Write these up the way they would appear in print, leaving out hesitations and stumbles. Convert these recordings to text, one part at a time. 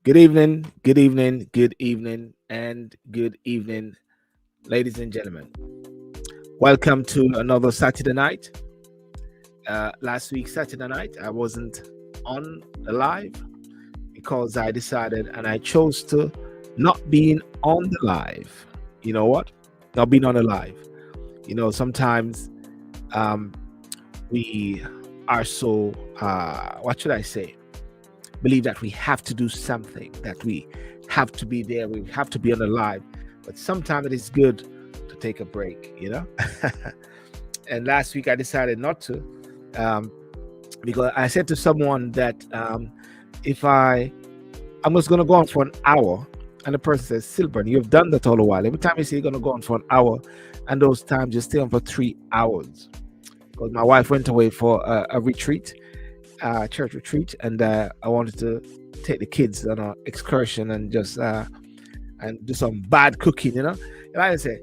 Good evening, good evening, good evening, and good evening, ladies and gentlemen. Welcome to another Saturday night. Last week, Saturday night, I wasn't on the live because I decided and I chose to not being on the live. You know what? Not being on the live. Sometimes um, we are so, what should I say? Believe that we have to do something, that we have to be there, we have to be on the live. But sometimes it is good to take a break. And last week I decided not to, um, because I said to someone that if I'm just going to go on for an hour, and the person says, Silburn, you've done that all a while. Every time you say you're going to go on for an hour, and those times you stay on for 3 hours. Because my wife went away for a retreat, church retreat, and I wanted to take the kids on an excursion and just and do some bad cooking. And I say,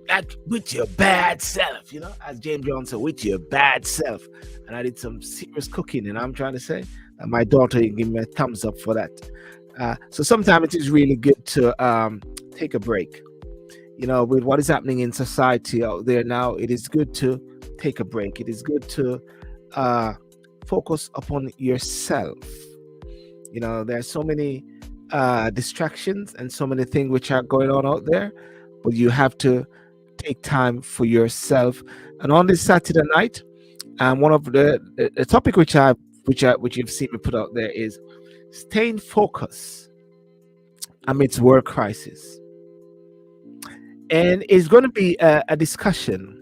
that with your bad self, as James Jones said, with your bad self. And I did some serious cooking, and I'm trying to say that my daughter gave me a thumbs up for that. So sometimes it is really good to take a break. With what is happening in society out there now, it is good to take a break. It is good to focus upon yourself. There's so many distractions and so many things which are going on out there, but you have to take time for yourself. And on this Saturday night, one of the topic which you've seen me put out there is staying focused amidst work crisis, and it's going to be a discussion.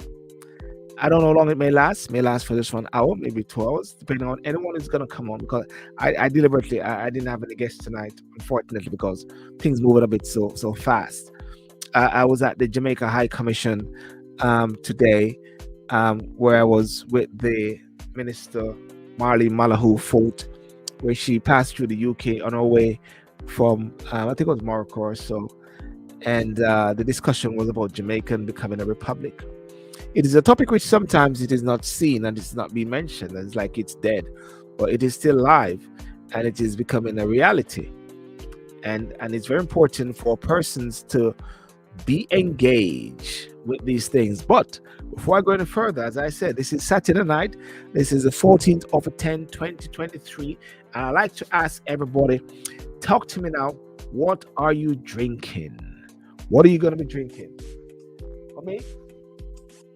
I don't know how long it may last. May last for just 1 hour, maybe 2 hours, depending on anyone is going to come on. Because I deliberately I didn't have any guests tonight, unfortunately, because things moving a bit so fast. I was at the Jamaica High Commission today, where I was with the Minister Marley Malahou Fort, where she passed through the UK on her way from I think it was Morocco or so, and the discussion was about Jamaica becoming a republic. It is a topic which sometimes it is not seen and it's not being mentioned. It's like it's dead, but it is still live, and it is becoming a reality. And it's very important for persons to be engaged with these things. But before I go any further, as I said, this is Saturday night. This is the 14th of 2023. And I'd like to ask everybody, talk to me now. What are you drinking? What are you going to be drinking? For me,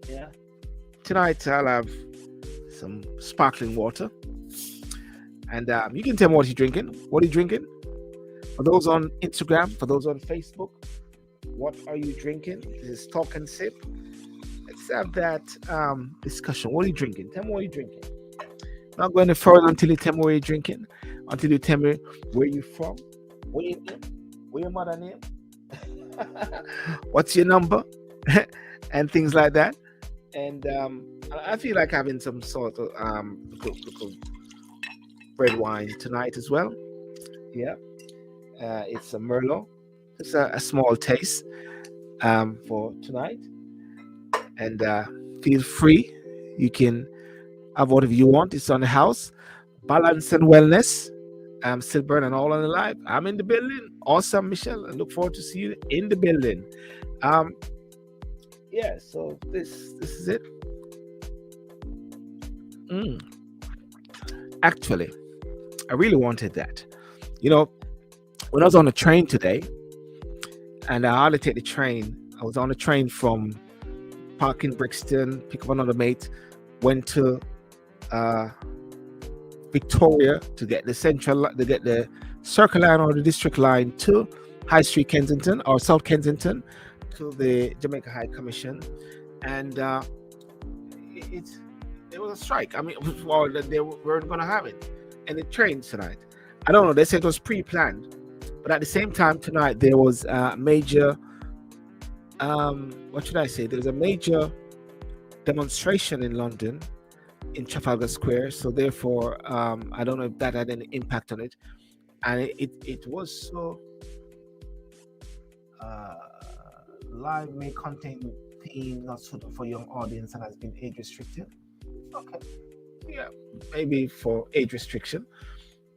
yeah. Tonight I'll have some sparkling water. And you can tell me what you're drinking. What are you drinking? For those on Instagram, for those on Facebook, what are you drinking? This is Talk and Sip. Let's have that discussion. What are you drinking? Tell me what you're drinking. I'm not going any further until you tell me what you're drinking, until you tell me where you're from, where your name, where your mother name, what's your number, and things like that. And I feel like having some sort of little red wine tonight as well. Yeah, it's a Merlot. Just a small taste for tonight. And feel free. You can have whatever you want. It's on the house. Balance and wellness. Silburn and all on the live. I'm in the building. Awesome, Michelle. I look forward to see you in the building. Yeah, so this is it. Actually, I really wanted that. When I was on the train today, and I had to take the train. I was on the train from Park in Brixton, pick up another mate, went to Victoria to get the Circle Line or the District Line to High Street Kensington or South Kensington to the Jamaica High Commission, and it was a strike. I mean, they weren't going to have it, and the train tonight. I don't know. They said it was pre-planned. But at the same time tonight, there was a major, what should I say? There was a major demonstration in London, in Trafalgar Square. So therefore, I don't know if that had any impact on it. And it was so, live may contain themes not suitable for young audience and has been age restricted. Okay. Yeah, maybe for age restriction.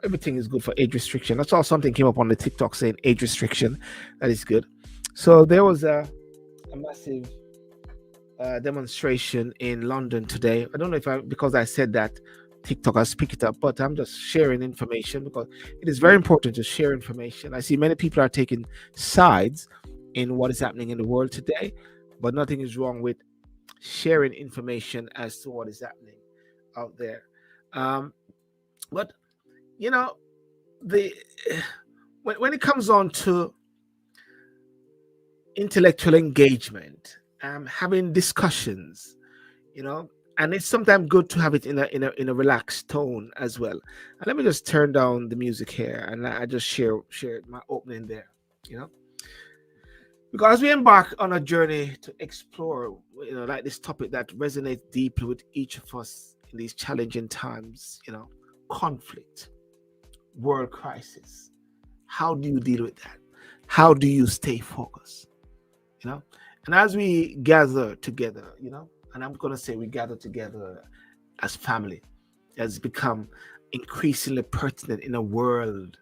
everything is good for age restriction. I saw something came up on the TikTok saying age restriction. That is good. So there was a massive demonstration in London today. I don't know if because I said that TikTok has picked it up, but I'm just sharing information because it is very important to share information. I see many people are taking sides in what is happening in the world today, but nothing is wrong with sharing information as to what is happening out there. Um, but you know, the when it comes on to intellectual engagement, having discussions, you know, and it's sometimes good to have it in a relaxed tone as well. And let me just turn down the music here, and I just share my opening there, you know, because we embark on a journey to explore, like this topic that resonates deeply with each of us in these challenging times, conflict, world crisis. How do you deal with that? How do you stay focused? you know and as we gather together, and I'm going to say we gather together as family, has become increasingly pertinent in a world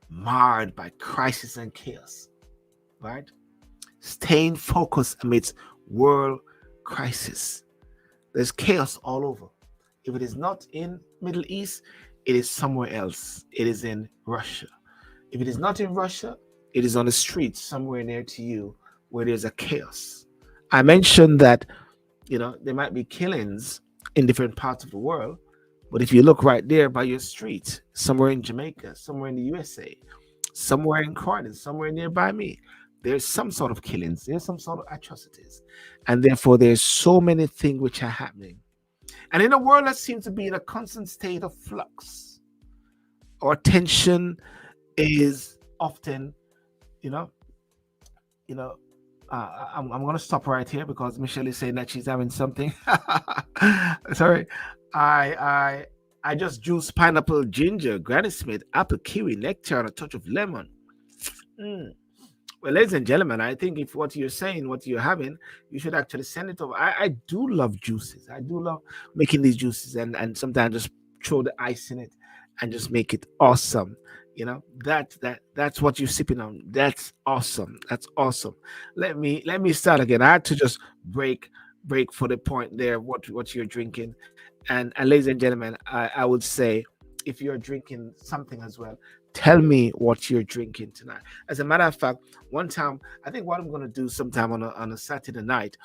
marred by crisis and chaos, right? Staying focused amidst world crisis. There's chaos all over. If it is not in Middle East, it is somewhere else. It is in Russia. If it is not in Russia, it is on the streets somewhere near to you where there's a chaos. I mentioned that, there might be killings in different parts of the world, but if you look right there by your street, somewhere in Jamaica, somewhere in the USA, somewhere in Croydon, somewhere nearby me, there's some sort of killings, there's some sort of atrocities. And therefore, there's so many things which are happening. And in a world that seems to be in a constant state of flux, our attention is often, you know, you know, I'm going to stop right here because Michelle is saying that she's having something. Sorry. I just juice pineapple, ginger, Granny Smith, apple, kiwi, nectar, and a touch of lemon. Well, ladies and gentlemen, I think if what you're saying, what you're having, you should actually send it over. I do love juices. I do love making these juices and sometimes just throw the ice in it and just make it awesome. That's what you're sipping on. That's awesome. That's awesome. Let me start again. I had to just break for the point there, what you're drinking. And ladies and gentlemen, I would say if you're drinking something as well, tell me what you're drinking tonight. As a matter of fact, one time, I think what I'm going to do sometime on a Saturday night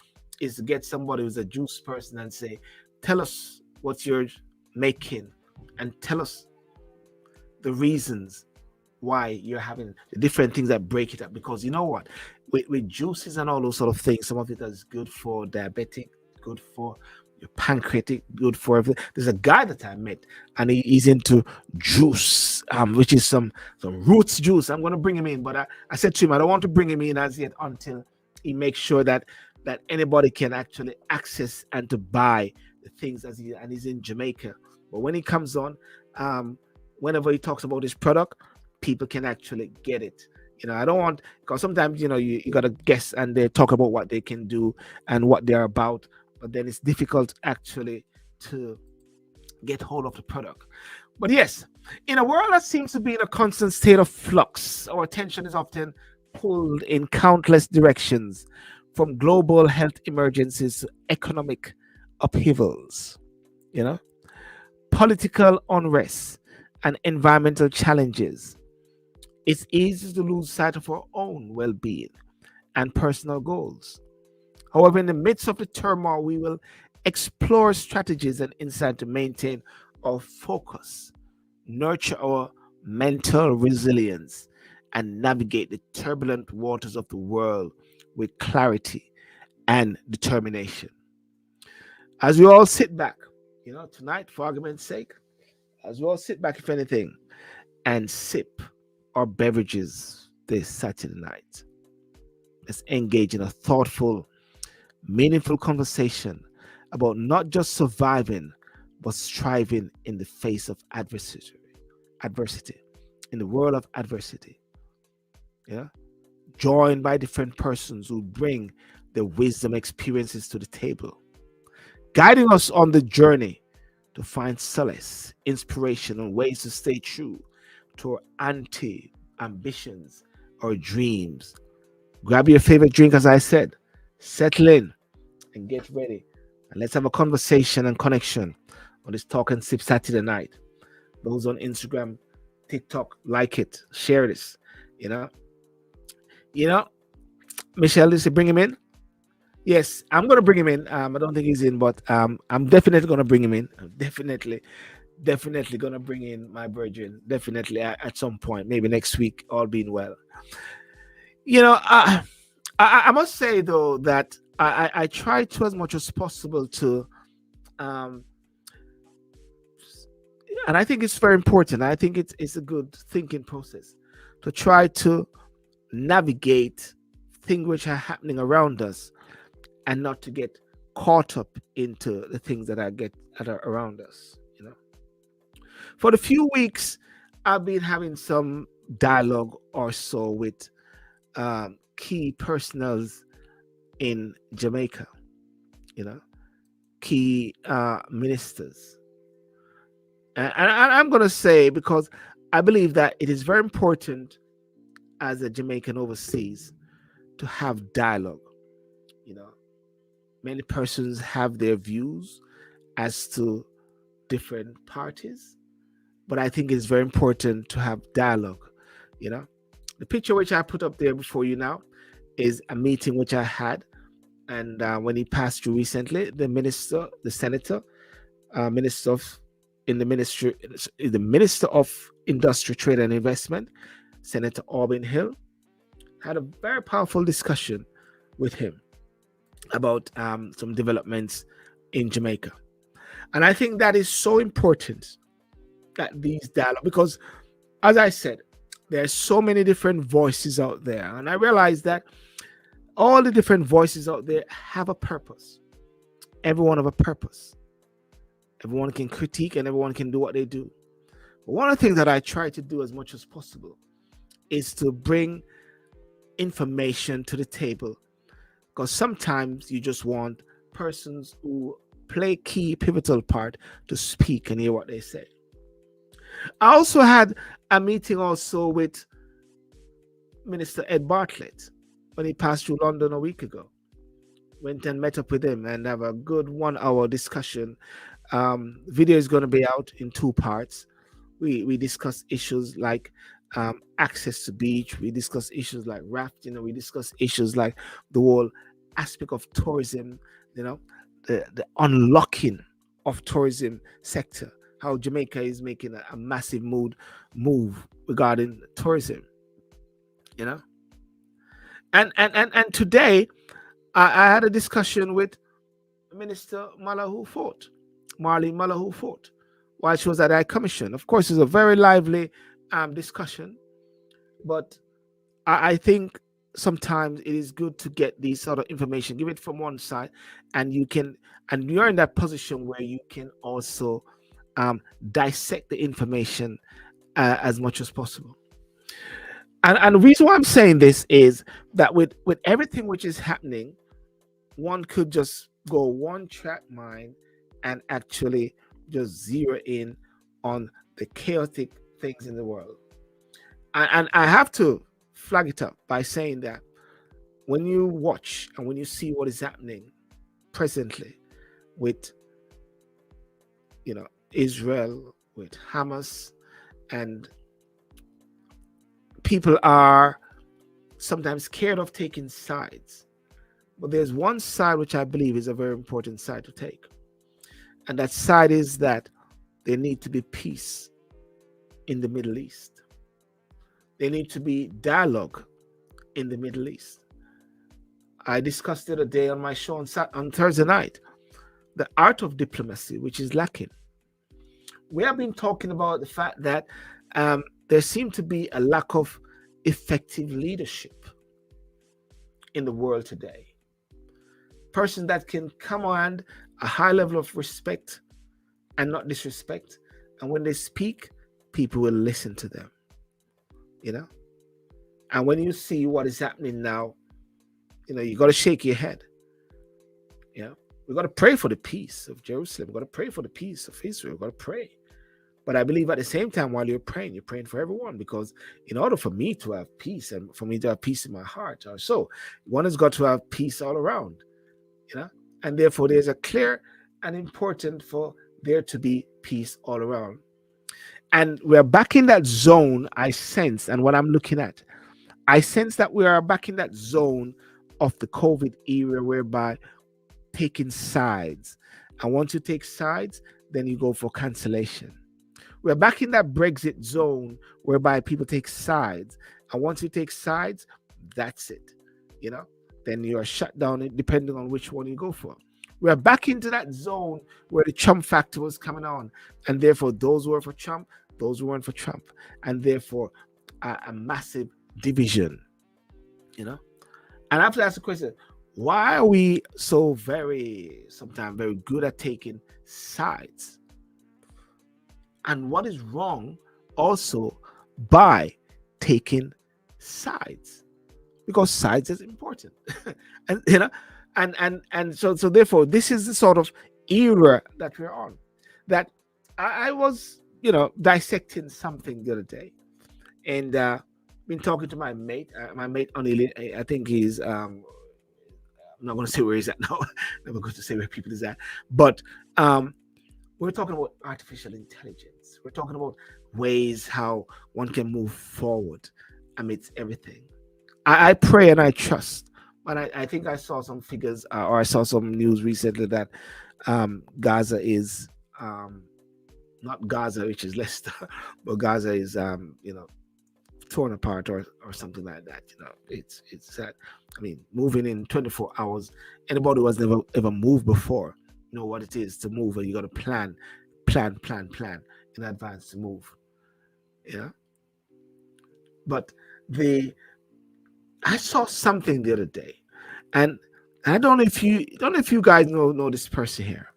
is to get somebody who's a juice person and say, tell us what you're making and tell us the reasons why you're having the different things that break it up. Because you know what, with juices and all those sort of things, some of it is good for diabetic, good for your pancreatic, good for everything. There's a guy that I met and he's into juice, which is some roots juice. I'm going to bring him in, but I said to him, I don't want to bring him in as yet until he makes sure that anybody can actually access and to buy the things and he's in Jamaica. But when he comes on, whenever he talks about his product, people can actually get it. I don't want, because sometimes, you got to guess and they talk about what they can do and what they're about, but then it's difficult actually to get hold of the product. But yes, in a world that seems to be in a constant state of flux, our attention is often pulled in countless directions, from global health emergencies to economic upheavals, political unrest and environmental challenges. It's easy to lose sight of our own well-being and personal goals. However, in the midst of the turmoil, we will explore strategies and insight to maintain our focus, nurture our mental resilience, and navigate the turbulent waters of the world with clarity and determination. As we all sit back, tonight, for argument's sake, as we all sit back, if anything, and sip our beverages this Saturday night, let's engage in a thoughtful, meaningful conversation about not just surviving, but striving in the face of adversity, in the world of adversity. Joined by different persons who bring their wisdom experiences to the table, guiding us on the journey to find solace, inspiration, and ways to stay true to our anti ambitions or dreams. Grab your favorite drink, as I said, settle in, and get ready. And let's have a conversation and connection on this Talk and Sip Saturday night. Those on Instagram, TikTok, like it, share this. You know, you know, Michelle, did you bring him in? Yes, I'm gonna bring him in. I don't think he's in, but I'm definitely gonna bring him in. I'm definitely gonna bring in my virgin. Definitely at some point, maybe next week, all being well. You know, I must say though that I try to as much as possible to, um, and I think it's very important. I think it's a good thinking process to try to navigate things which are happening around us and not to get caught up into the things that are around us. You know, for the few weeks I've been having some dialogue or so with key personals in Jamaica. You know, key ministers, and I'm gonna say because I believe that it is very important as a Jamaican overseas to have dialogue. You know, many persons have their views as to different parties, but I think it's very important to have dialogue. You know, the picture which I put up there before you now is a meeting which I had, and when he passed through recently, the minister, the senator, minister of in the ministry, the minister of industry, trade and investment, Senator Auburn Hill, had a very powerful discussion with him about some developments in Jamaica. And I think that is so important that these dialogue, because as I said, there's so many different voices out there. And I realize that all the different voices out there have a purpose. Everyone have a purpose. Everyone can critique and everyone can do what they do. But one of the things that I try to do as much as possible is to bring information to the table, because sometimes you just want persons who play key pivotal part to speak and hear what they say. I also had a meeting also with Minister Ed Bartlett when he passed through London a week ago. Went and met up with him and have a good 1 hour discussion. Video is going to be out in 2 parts. We discuss issues like access to beach. We discuss issues like rafting, and we discuss issues like the whole aspect of tourism. You know, the unlocking of tourism sector. How Jamaica is making a massive move regarding tourism. You know, and today I had a discussion with Minister Marlene Malahoo Fort, while she was at the commission. Of course, it's a very lively discussion, but I think sometimes it is good to get these sort of information, give it from one side, and you're in that position where you can also dissect the information as much as possible. And the reason why I'm saying this is that with everything which is happening, one could just go one track mind and actually just zero in on the chaotic things in the world. And I have to flag it up by saying that when you watch and when you see what is happening presently with, you know, Israel, with Hamas, and people are sometimes scared of taking sides. But there's one side which I believe is a very important side to take. And that side is that there need to be peace in the Middle East. There need to be dialogue in the Middle East. I discussed it the other day on my show on Thursday night, the art of diplomacy, which is lacking. We have been talking about the fact that there seems to be a lack of effective leadership in the world today. Person that can command a high level of respect and not disrespect, and when they speak, people will listen to them. You know, and when you see what is happening now, you know, you got to shake your head. You know, We've got to pray for the peace of Jerusalem. We've got to pray for the peace of Israel. We've got to pray. But I believe at the same time, while you're praying for everyone, because in order for me to have peace and for me to have peace in my heart, so one has got to have peace all around, and therefore there's a clear and important for there to be peace all around. And we're back in that zone, I sense, and what I'm looking at, I sense that we are back in that zone of the COVID era whereby taking sides. And once you take sides, then you go for cancellation. We're back in that Brexit zone whereby people take sides. And once you take sides, that's it. Then you are shut down depending on which one you go for. We're back into that zone where the Trump factor was coming on. And therefore, those who were for Trump, those who weren't for Trump. And therefore, a massive division. And I have to ask the question, why are we so sometimes very good at taking sides? And what is wrong also by taking sides? Because sides is important. and so therefore this is the sort of era that we're on. That I was, dissecting something the other day, and been talking to my mate Onili. I think he's I'm not going to say where he's at now. Never going to say where people is at, but we're talking about artificial intelligence. We're talking about ways how one can move forward amidst everything. I pray and I trust, but I think I saw some figures or I saw some news recently that Gaza is not Gaza, which is Leicester, but Gaza is torn apart or something like that. It's that. I mean, moving in 24 hours. Anybody who has never ever moved before know what it is to move, and you got to plan in advance to move. But I saw something the other day, and I don't know if you guys know this person here.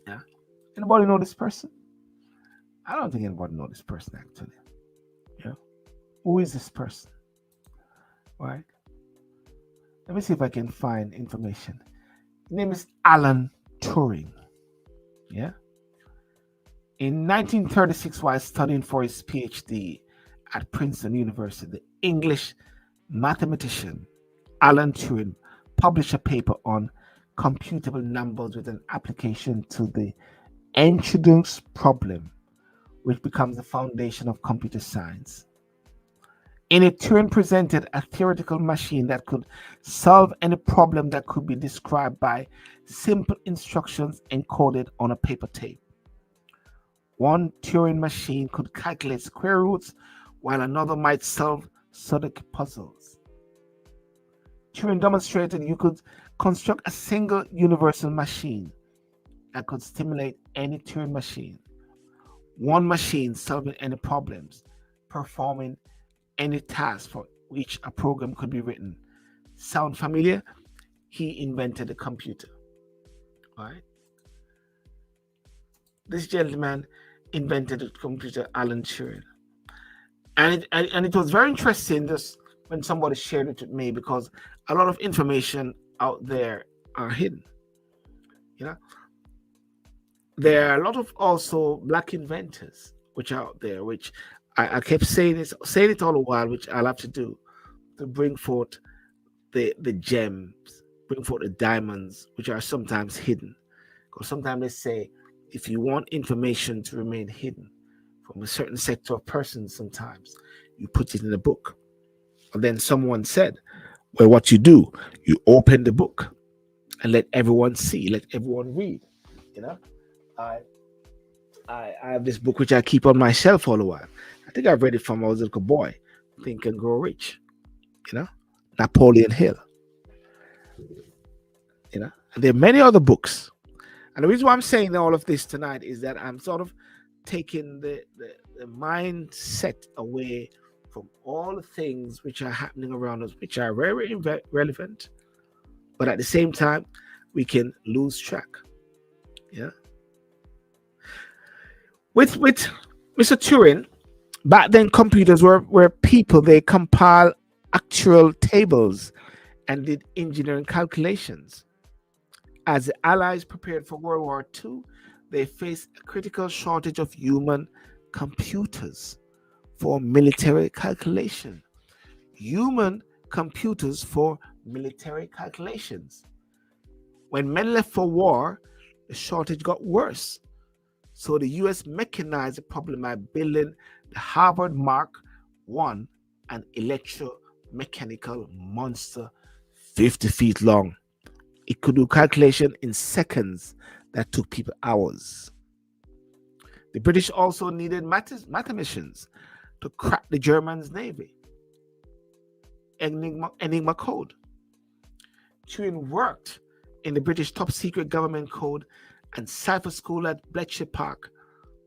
Yeah, anybody know this person? I don't think anybody know this person actually. Who is this person? All right. Let me see if I can find information. His name is Alan Turing. Yeah. In 1936, while studying for his PhD at Princeton University, the English mathematician Alan Turing published a paper on computable numbers with an application to the Enschedungs problem, which becomes the foundation of computer science. In it, Turing presented a theoretical machine that could solve any problem that could be described by simple instructions encoded on a paper tape. One Turing machine could calculate square roots, while another might solve Sudoku puzzles. Turing demonstrated you could construct a single universal machine that could stimulate any Turing machine. One machine solving any problems, performing any task for which a program could be written. Sound familiar? He invented a computer. All right. This gentleman invented a computer, Alan Turing. And it was very interesting just when somebody shared it with me, because a lot of information out there are hidden. There are a lot of also black inventors which are out there, which I kept saying it all the while, which I'll have to do to bring forth the gems, bring forth the diamonds, which are sometimes hidden. Because sometimes they say, if you want information to remain hidden from a certain sector of persons, sometimes you put it in a book. And then someone said, well, what you do, you open the book and let everyone see, let everyone read. I have this book which I keep on my shelf all the while. I think I've read it from when I was a little boy. Think and Grow Rich. Napoleon Hill. And there are many other books. And the reason why I'm saying all of this tonight is that I'm sort of taking the mindset away from all the things which are happening around us, which are very relevant, but at the same time, we can lose track. With Mr. Turing, back then computers were people. They compile actual tables and did engineering calculations. As the Allies prepared for World War II, they faced a critical shortage of human computers for military calculation. Human computers for military calculations. When men left for war, the shortage got worse. So the US mechanized the problem by building the Harvard Mark I, an electromechanical monster 50 feet long. It could do calculation in seconds that took people hours. The British also needed mathematicians to crack the Germans' navy. Enigma code. Turing worked in the British top secret government code and cipher school at Bletchley Park.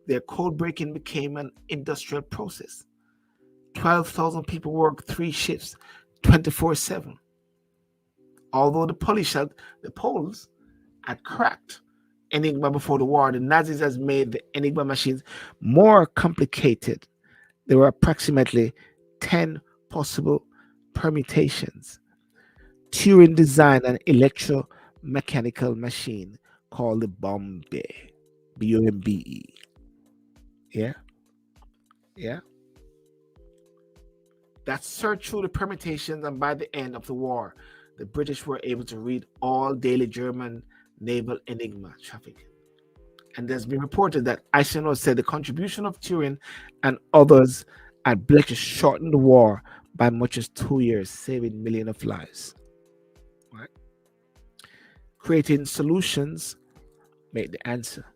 Their code breaking became an industrial process. 12,000 people worked 3 shifts, 24/7. Although the Poles had cracked Enigma before the war, the Nazis has made the Enigma machines more complicated. There were approximately 10 possible permutations. Turing designed an electromechanical machine called the Bombe, Bombe. Yeah, yeah. That searched through the permutations, and by the end of the war, the British were able to read all daily German naval Enigma traffic. And there's been reported that Eisenhower said the contribution of Turing and others at Bletchley shortened the war by much as 2 years, saving millions of lives. Right? Creating solutions made the answer.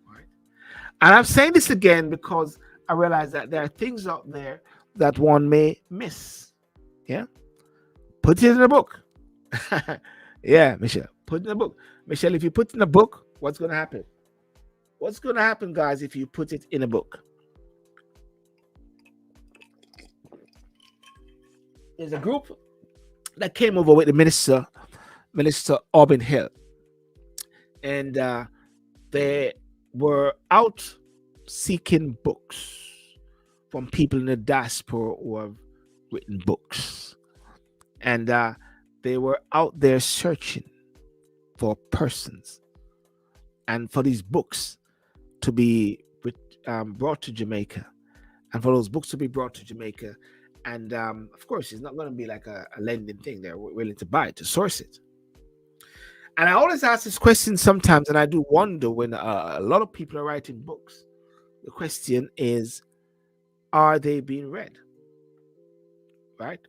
Right? And I'm saying this again because I realize that there are things out there that one may miss. Yeah? Put it in a book. Yeah, Michelle. Put it in a book. Michelle, if you put it in a book, what's going to happen? What's going to happen, guys, if you put it in a book? There's a group that came over with the Minister Auburn Hill. And they were out seeking books from people in the diaspora who have written books. And they were out there searching for persons and for these books to be brought to Jamaica, and for those books to be brought to Jamaica. And of course, it's not going to be like a lending thing. They're willing to buy it, to source it. And I always ask this question sometimes, and I do wonder when a lot of people are writing books. The question is, are they being read? Right?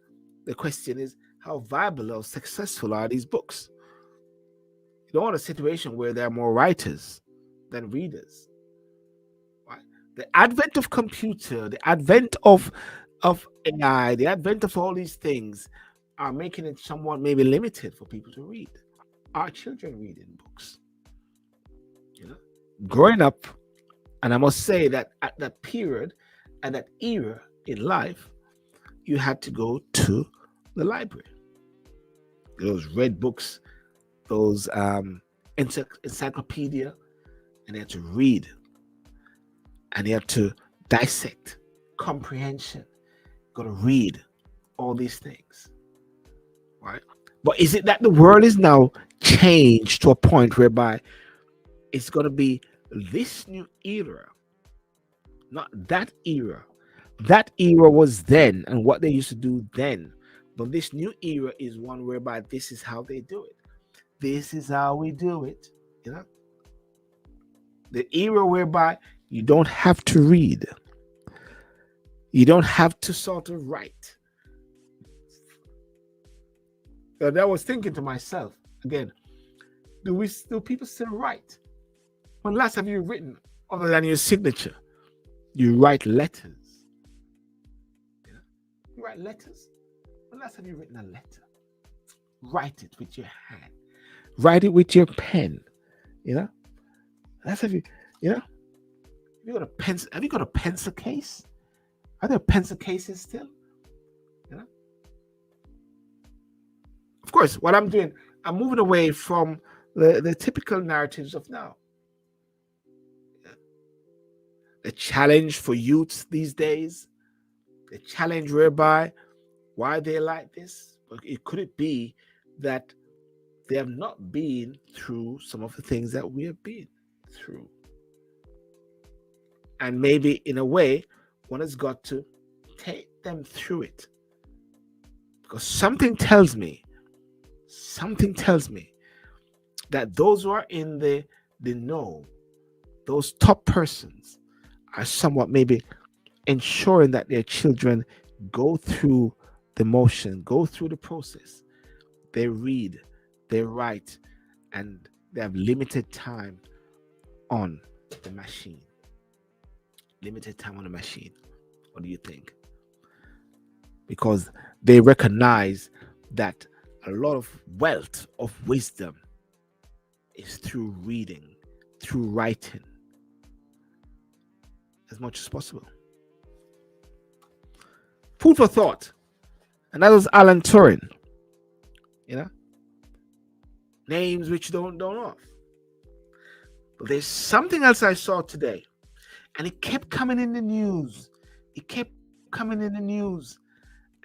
The question is, how viable or successful are these books? You don't want a situation where there are more writers than readers. Right? The advent of computer, the advent of AI, the advent of all these things are making it somewhat maybe limited for people to read. Our children reading books. You know, growing up, and I must say that at that period, at that era in life, you had to go to the library. Those red books, those encyclopedia, and you had to read, and you have to dissect, comprehension. Got to read all these things, right? But is it that the world is now changed to a point whereby it's going to be this new era, not that era? That era was then and what they used to do then. But this new era is one whereby this is how they do it. This is how we do it. You know? The era whereby you don't have to read. You don't have to sort of write. And I was thinking to myself, again, do people still write? When last have you written other than your signature? You write letters. You write letters? When last have you written a letter? Write it with your hand. Write it with your pen. You know? Last have you know? Have you got a pencil? Have you got a pencil case? Are there pencil cases still? You know? Of course, what I'm doing, I'm moving away from the typical narratives of now. The challenge for youths these days, the challenge whereby why they like this, could it be that They have not been through some of the things that we have been through. And maybe in a way, one has got to take them through it. Because something tells me that those who are in the know, those top persons, are somewhat maybe ensuring that their children go through the motion, go through the process. They read, they write, and they have limited time on the machine. Limited time on the machine. What do you think? Because they recognize that a lot of wealth of wisdom is through reading, through writing, as much as possible. Food for thought. And that was Alan Turing. You know? Names which don't know. But there's something else I saw today. And it kept coming in the news.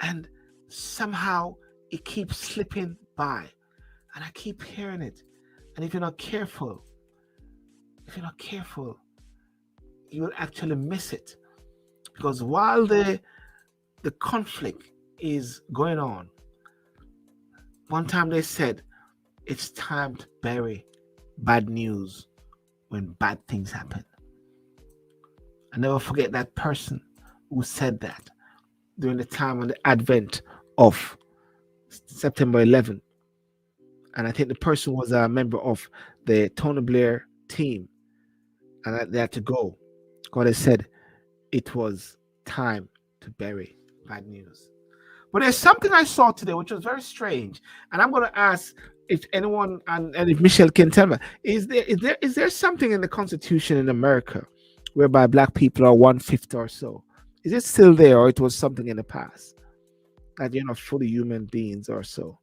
And somehow it keeps slipping by. And I keep hearing it. And if you're not careful, you will actually miss it. Because while the conflict is going on, one time they said, it's time to bury bad news when bad things happen. I never forget that person who said that during the time of the advent of September 11th. And I think the person was a member of the Tony Blair team. And they had to go. God has said it was time to bury bad news. But there's something I saw today which was very strange. And I'm going to ask if anyone, and if Michelle can tell me, is there something in the Constitution in America whereby black people are 1/5 or so? Is it still there, or it was something in the past that you're not fully human beings or so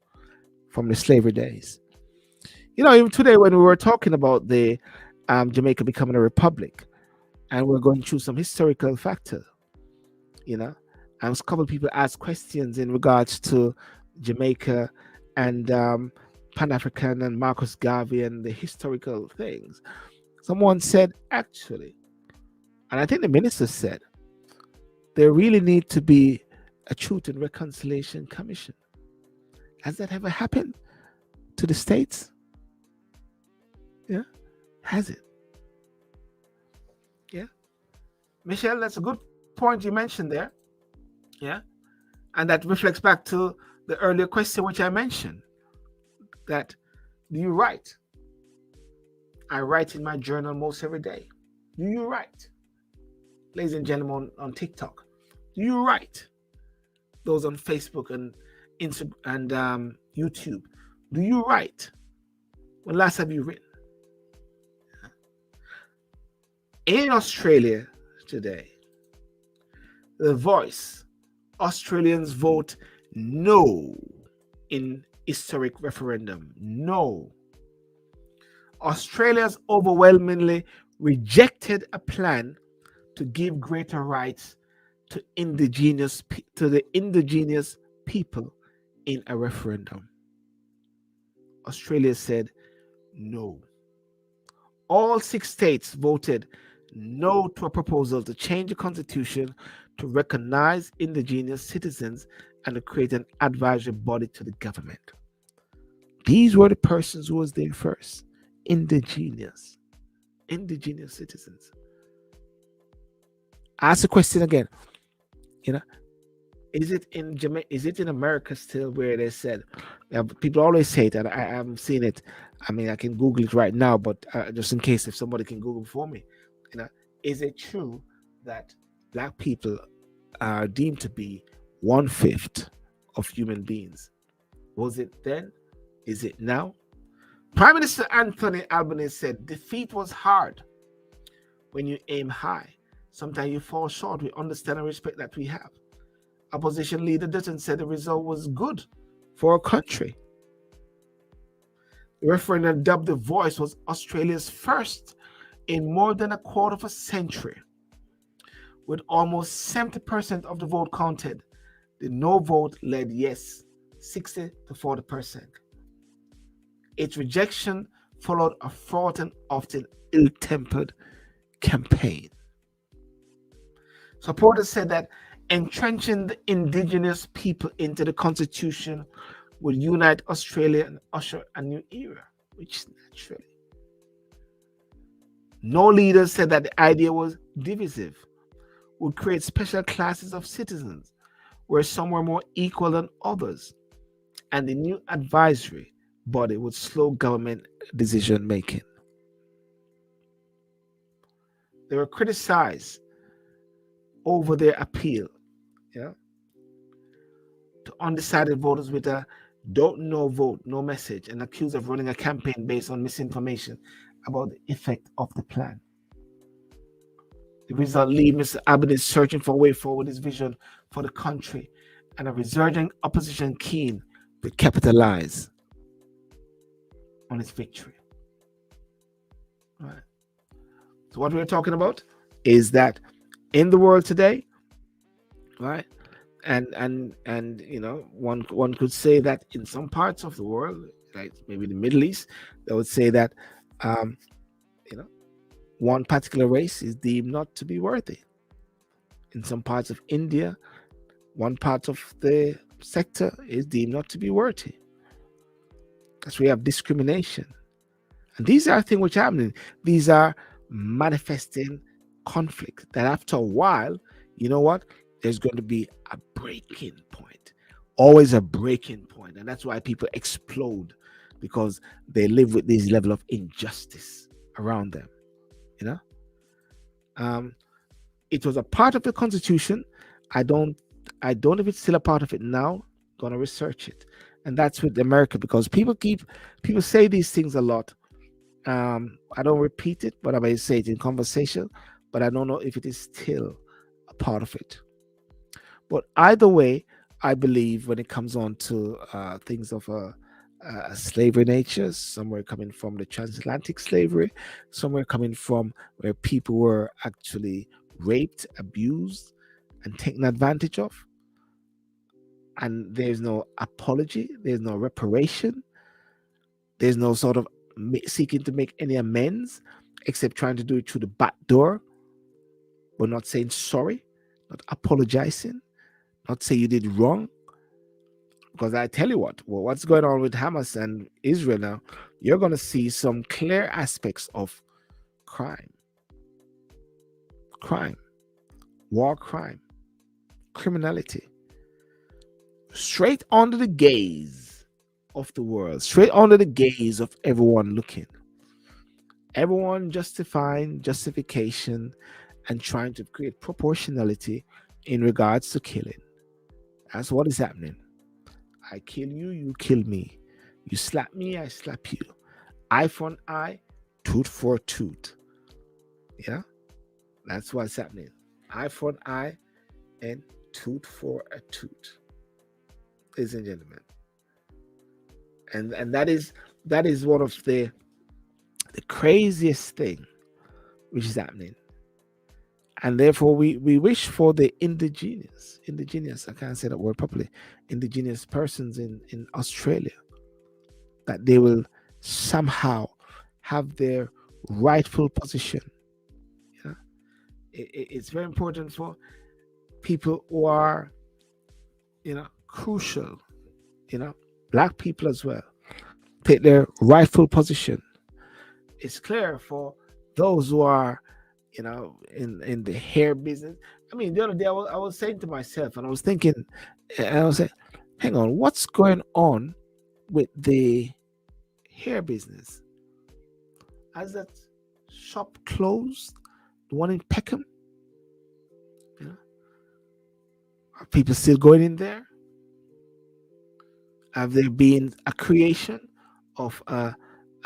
from the slavery days? Even today when we were talking about the Jamaica becoming a republic, and we're going through some historical factors, and a couple of people asked questions in regards to Jamaica and Pan-African and Marcus Garvey and the historical things. Someone said, actually, and I think the minister said, there really need to be a Truth and Reconciliation Commission. Has that ever happened to the States? Yeah? Has it? Yeah? Michelle, that's a good point you mentioned there. Yeah? And that reflects back to the earlier question which I mentioned. That, do you write? I write in my journal most every day. Do you write? Ladies and gentlemen on TikTok, do you write? Those on Facebook and Instagram and YouTube, do you write? When last have you written? In Australia today, The Voice, Australians vote no in historic referendum. No. Australia's overwhelmingly rejected a plan to give greater rights to the indigenous people in a referendum. Australia said no. All 6 states voted no to a proposal to change the constitution to recognize indigenous citizens and to create an advisory body to the government. These were the persons who was there first. Indigenous citizens. Ask the question again. Is it in Jamaica? Is it in America still where they said? People always say it, and I haven't seen it. I mean, I can Google it right now, but just in case if somebody can Google for me, is it true that black people are deemed to be 1/5 of human beings? Was it then? Is it now? Prime Minister Anthony Albanese said, defeat was hard when you aim high. Sometimes you fall short. We understand and respect that we have. Opposition leader Dutton said the result was good for our country. The referendum dubbed The Voice was Australia's first in more than a quarter of a century. With almost 70% of the vote counted, the no vote led yes, 60 to 40%. Its rejection followed a fraught and often ill-tempered campaign. Supporters said that entrenching the indigenous people into the constitution would unite Australia and usher a new era, which naturally. No leaders said that the idea was divisive, would create special classes of citizens, where some were more equal than others, and the new advisory body would slow government decision making. They were criticized over their appeal, yeah, to undecided voters with a don't know vote, no message, and accused of running a campaign based on misinformation about the effect of the plan. The result leaves Mr. Abbott searching for a way forward, his vision for the country, and a resurgent opposition keen to capitalize on its victory. Right. So what we're talking about is that in the world today, right, and you know, one could say that in some parts of the world, like maybe the Middle East, they would say that you know, one particular race is deemed not to be worthy. In some parts of India, one part of the sector is deemed not to be worthy. Because we have discrimination. And these are things which are happening. These are manifesting conflict that after a while, you know what? There's going to be a breaking point. Always a breaking point. And that's why people explode, because they live with this level of injustice around them. You know? It was a part of the Constitution. I don't know if it's still a part of it now. Gonna research it. And that's with America, because people say these things a lot. I don't repeat it, but I may say it in conversation, but I don't know if it is still a part of it. But either way, I believe when it comes on to things of a slavery nature, somewhere coming from the transatlantic slavery, somewhere coming from where people were actually raped, abused, and taken advantage of, and there's no apology, there's no reparation, there's no sort of seeking to make any amends, except trying to do it through the back door. We're not saying sorry, not apologizing, not say you did wrong. Because I tell you what's going on with Hamas and Israel now, you're going to see some clear aspects of crime, war crime, criminality, straight under the gaze of the world, straight under the gaze of everyone looking, everyone justifying justification and trying to create proportionality in regards to killing. That's what is happening. I kill you, you kill me. You slap me, I slap you. Eye for an eye, tooth for a tooth. Yeah, that's what's happening. Eye for an eye and tooth for a tooth, ladies and gentlemen. And that is one of the craziest thing which is happening. And therefore we wish for the indigenous, I can't say that word properly, indigenous persons in Australia, that they will somehow have their rightful position. Yeah? It's very important for people who are, crucial, black people as well, take their rightful position. It's clear for those who are, in the hair business. I mean, the other day I was saying to myself, and I was thinking, and I was saying, hang on, what's going on with the hair business? Has that shop closed? The one in Peckham? Are people still going in there? Have there been a creation of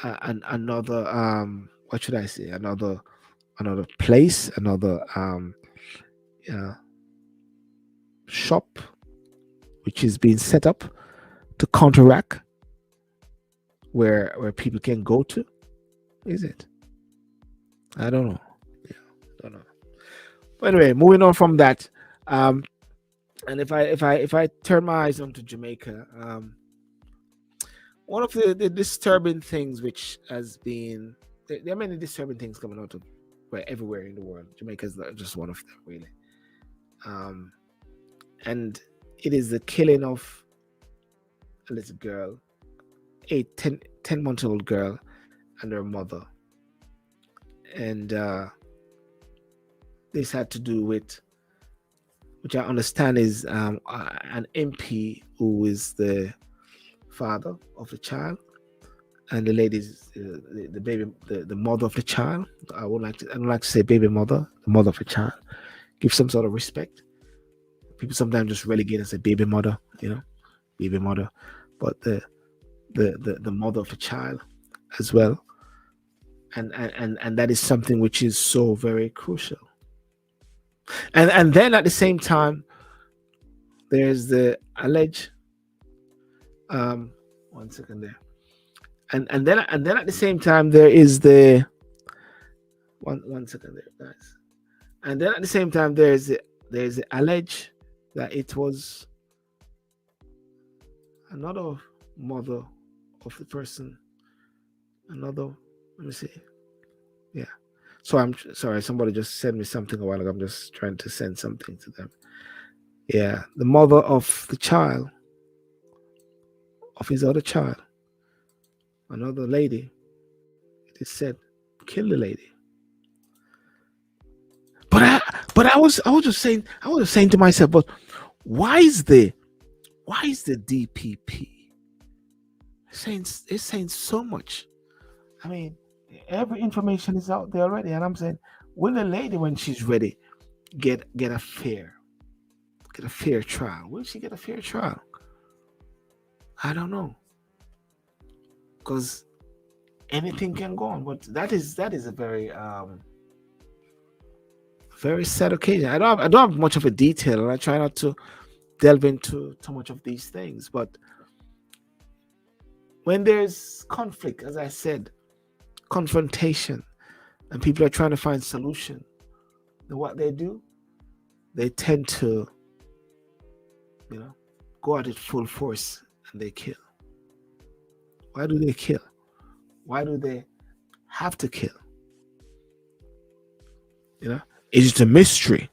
another what should I say? Another place, another shop which is being set up to counteract where people can go to? Is it? I don't know. Yeah, don't know. But anyway, moving on from that, and if I turn my eyes onto Jamaica, one of the disturbing things which has been there are many disturbing things coming out of where everywhere in the world. Jamaica is not just one of them, really. Um, and it is the killing of a little girl, a 10-month-old girl, and her mother. And this had to do with, which I understand is an MP who is the father of the child, and the lady's the baby, the mother of the child. I don't like to say baby mother, the mother of the child. Give some sort of respect. People sometimes just relegate and say baby mother, baby mother, but the mother of the child as well, and that is something which is so very crucial. And then at the same time, there's the alleged 1 second there, and then at the same time there is the 1 second there, guys, and then at the same time there's the alleged that it was another mother of the person, another. Let me see. Yeah. So I'm sorry. Somebody just sent me something a while ago. I'm just trying to send something to them. Yeah, the mother of the child, of his other child, another lady. It is said, kill the lady. But I was just saying to myself, but why is the DPP saying so much? I mean, every information is out there already, and I'm saying, will the lady, when she's ready, get a fair trial? Will she get a fair trial? I don't know, because anything can go on. But that is a very very sad occasion. I don't have much of a detail, and I try not to delve into too much of these things. But when there's conflict, as I said, confrontation, and people are trying to find solution, then what they do, they tend to, go at it full force, and they kill. Why do they kill? Why do they have to kill? Is it a mystery?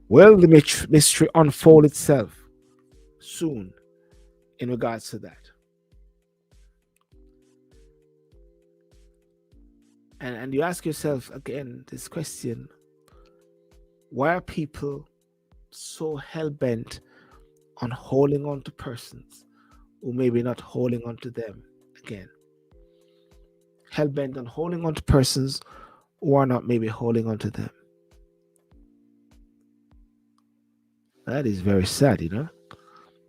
Will the mystery unfold itself soon in regards to that? And you ask yourself again this question: why are people so hell-bent on holding on to persons who maybe not holding on to them again? Hell-bent on holding on to persons who are not maybe holding on to them. That is very sad,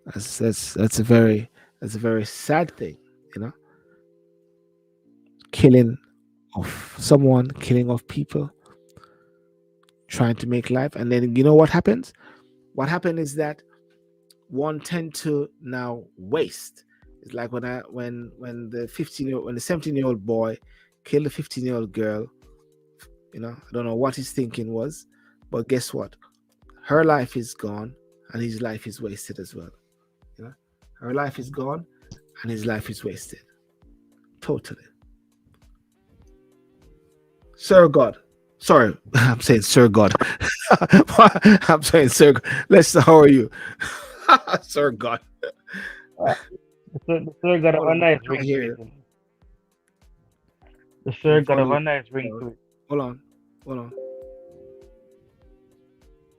That's a very sad thing, Killing of someone, killing of people, trying to make life, and then what happens? What happened is that one tend to now waste. It's like when the 17-year-old boy killed a 15-year-old girl. I don't know what his thinking was, but guess what? Her life is gone, and his life is wasted as well. Her life is gone, and his life is wasted. Totally. Sir God. Sorry, I'm saying Sir God. I'm saying Sir God. Lester, how are you? Sir God. The Sir got a nice ring to it. The Sir got a nice ring to it. Hold on.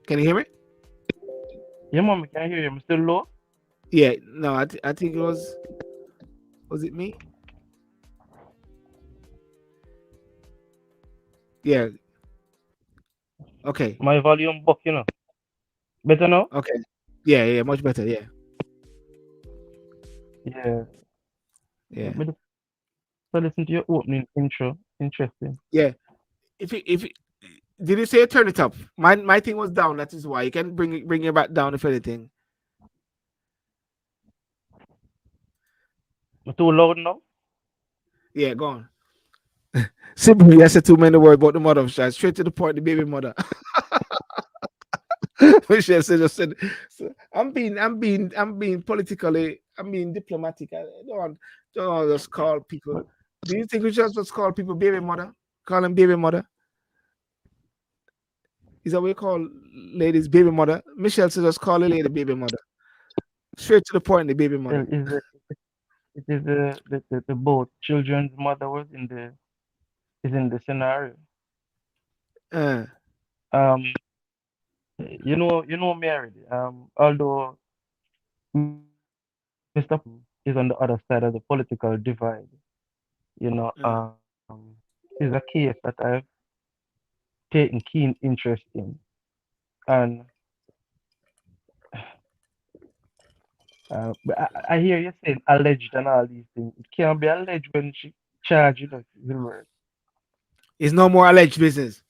Can you hear me? Yeah, mom, can I hear you? I'm still low? Yeah, no, I think it was it me? Yeah. Okay. My volume book, Better now? Okay. Yeah, much better, yeah. Yeah. Yeah. So listen to your opening intro. Interesting. Yeah. If did you say turn it up? My thing was down, that is why. You can bring it back down if anything. Too loud now? Yeah, go on. Simply, I said too many words about the mother of child. Straight to the point, the baby mother. Michelle said, just said, so I'm being politically, I'm being diplomatic. I don't want to just call people. But Do you think we should just call people baby mother? Call them baby mother? Is that what we call ladies baby mother? Michelle said, just call a lady baby mother. Straight to the point, the baby well, mother. it is the both children's mother was in the is in the scenario. Uh, You know me already. Although Mr. is on the other side of the political divide, uh. is a case that I've taken keen interest in, and but I hear you saying alleged and all these things. It can't be alleged when she charged, Wilmer. It's no more alleged business.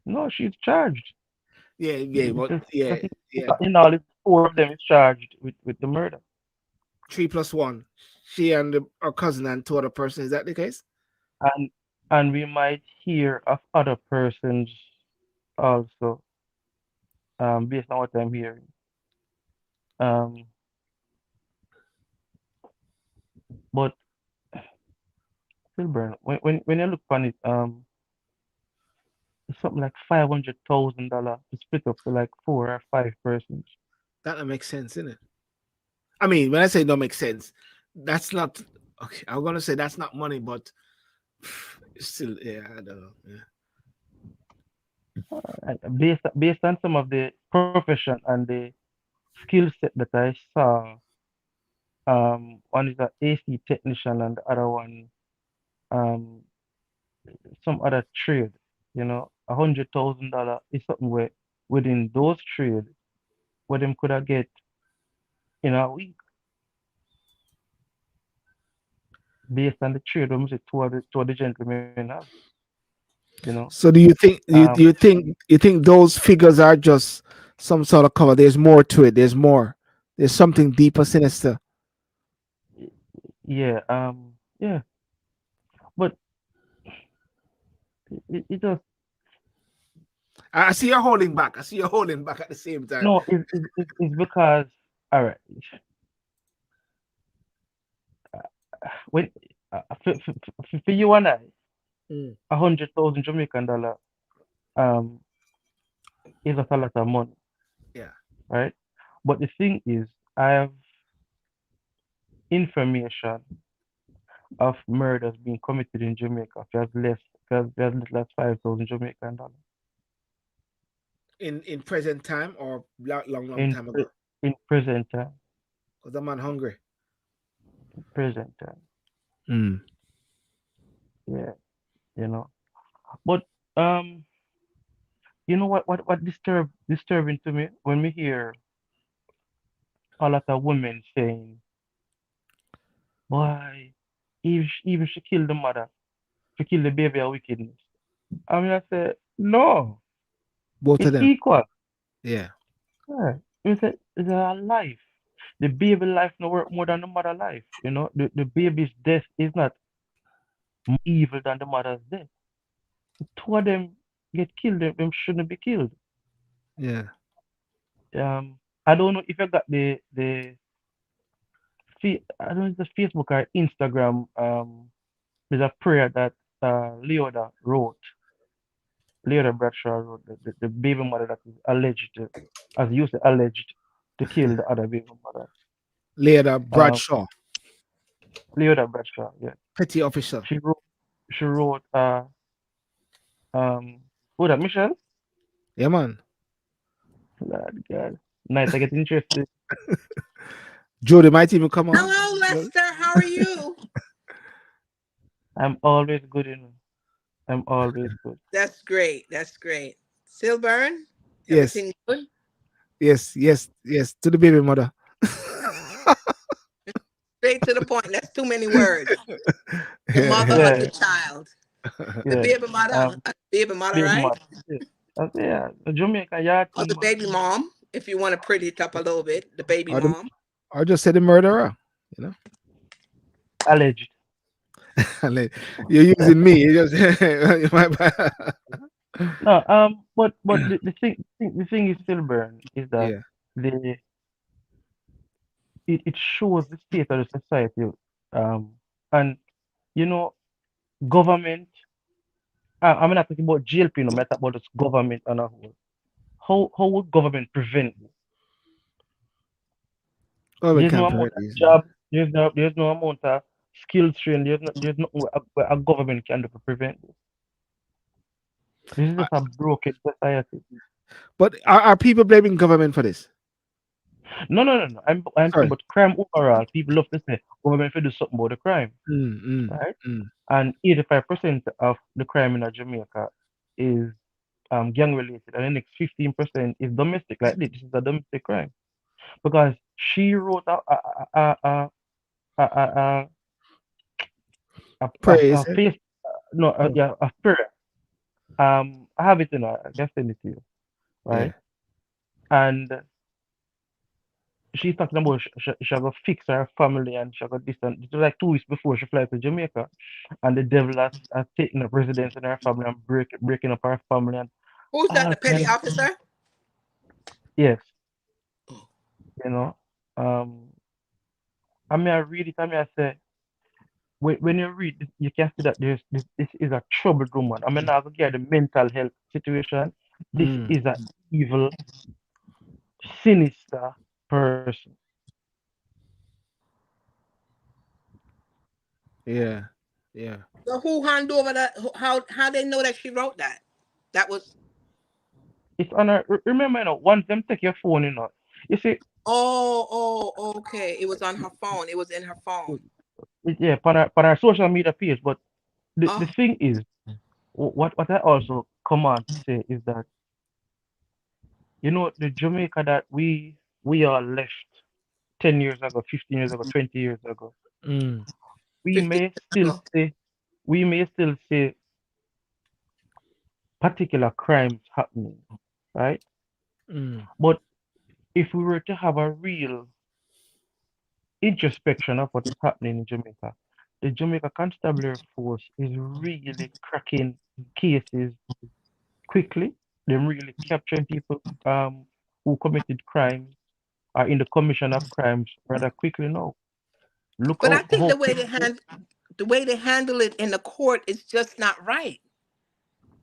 No, she's charged. Yeah, yeah, It's but just, I yeah, think yeah. in all, it's four of them is charged with the murder. 3 plus 1. She and her cousin and two other persons. Is that the case? And and we might hear of other persons also, based on what I'm hearing. Um, but Wilburn, when you look on it, it's something like $500,000 to split up to like four or five persons. That don't make sense, innit? I mean, when I say don't make sense, that's not okay. I'm gonna say that's not money, but it's still, yeah, I don't know. Yeah. Based on some of the profession and the skill set that I saw, one is a AC technician and the other one, um, some other trade. $100,000 is something where within those trade where them could have get in a week based on the trade when we say two of the gentlemen have, you know. So do you think Um, you think those figures are just some sort of cover? There's more to it. There's more. There's something deeper, sinister. yeah, yeah, but it just I see you're holding back. I see you're holding back at the same time. no, it's because all right, when for you and I, Mm, 100,000 Jamaican dollar um is a lot of money, yeah. right? But the thing is, I have information of murders being committed in Jamaica for as little as 5,000 Jamaican dollars In present time or long in time ago? pre- in present time, Because the man hungry. present time. Mm. Yeah, you know. But um, you know what disturbing to me when we hear a lot of women saying, "Boy, even she killed the mother, she killed the baby of wickedness." I mean, I say, no, Both of it's them. equal. Yeah. Yeah. It's a life. The baby life no worth more than the mother life. The baby's death is not more evil than the mother's death. Two of them get killed, them shouldn't be killed. Yeah. I don't know if you got I don't know if it's Facebook or Instagram. There's a prayer that Leoda Bradshaw wrote, the baby mother that is alleged to, as you say, alleged to kill the other baby mother. Later, Um, Bradshaw, Leoda Bradshaw, yeah. petty officer. She wrote, she wrote, who that, Michelle? Yeah, man. Lord God. Nice, I get interested. Jody might even come on. Hello, Jody? Lester. How are you? I'm always good, I'm always good. That's great. That's great. Silburn, Yes, everything good? yes, yes, yes. To the baby mother. Straight to the point. That's too many words. The mother Yeah. of the Yeah, child. The yeah. baby mother. Um, Baby mother, baby right? mother. Yeah. Yeah, Jamaica, yeah, Or thing, the man. baby mom, if you want to pretty it up a little bit. The baby or, the, mom. or just say the murderer. You know, Alleged. And like, you're using me. You just my bad. No, but the thing is still burn is that Yeah. the it shows the state of the society, um, and you know, government. I'm not talking about GLP, no, I'm talking about this government and a whole. How would government prevent this? Oh, we There's can no amount prevent of this. job. There's no amount of skill train. There's nothing where a government can do to prevent this. This is Uh, just a broken society. But are people blaming government for this? No. I'm saying, Sorry. but crime overall, people love to say government should do something about the crime, Mm, mm, right? mm. And 85% of the crime in Jamaica is gang related, and the next 15% is domestic. Like this is a domestic crime because she wrote a Praise it. face no Oh, yeah a prayer. I have it in I can send it to you, yeah. right? And she's talking about she gonna fix her family and she got this and it was like 2 weeks before she fly to Jamaica, and the devil has taken up residence in her family and breaking up her family and Who's that? all The petty kind of officer? yes, Oh. you know. Um, I mean, I read it. I mean, I say when you read this, you can see that this is a troubled woman. I mean, I get the mental health situation. This Mm, is an evil, sinister person. yeah. Yeah. So who hand over that? How they know that she wrote that? That was It's on a remember, once them take your phone, you see, okay. It was on her phone. It was in her phone. yeah, on our social media page. But the Oh, thing is, what I also come on to say is that the Jamaica that we all left 10 years ago, 15 years ago, 20 years ago, Mm, we 50 may years still ago. say we may still say particular crimes happening, right? mm, But if we were to have a real introspection of what is happening in Jamaica, the Jamaica Constabulary Force is really cracking cases quickly. They're really capturing people who committed crimes are in the commission of crimes rather quickly now. Look But I think how quickly. the way they handle it in the court is just not right.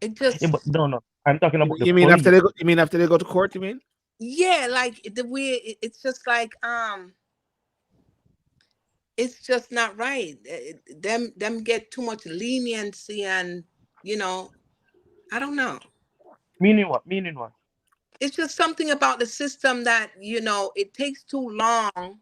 It Yeah, just but no. I'm talking You about the you mean after police. they go? You mean after they go to court? You mean? yeah, like the way it's just like it's just not right. Them get too much leniency and you know I don't know. Meaning what? Meaning what? It's just something about the system that it takes too long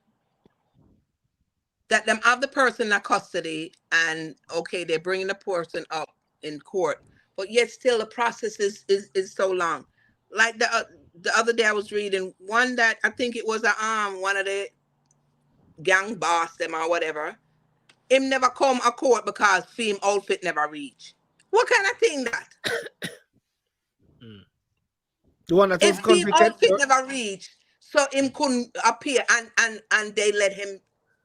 that them have the person in custody and okay they're bringing the person up in court but yet still the process is so long like the other day I was reading one that I think it was one of the gang boss them or whatever him never come a court because film outfit never reach what kind of thing that Mm. The one that was if film convicted. outfit never reach so him couldn't appear and they let him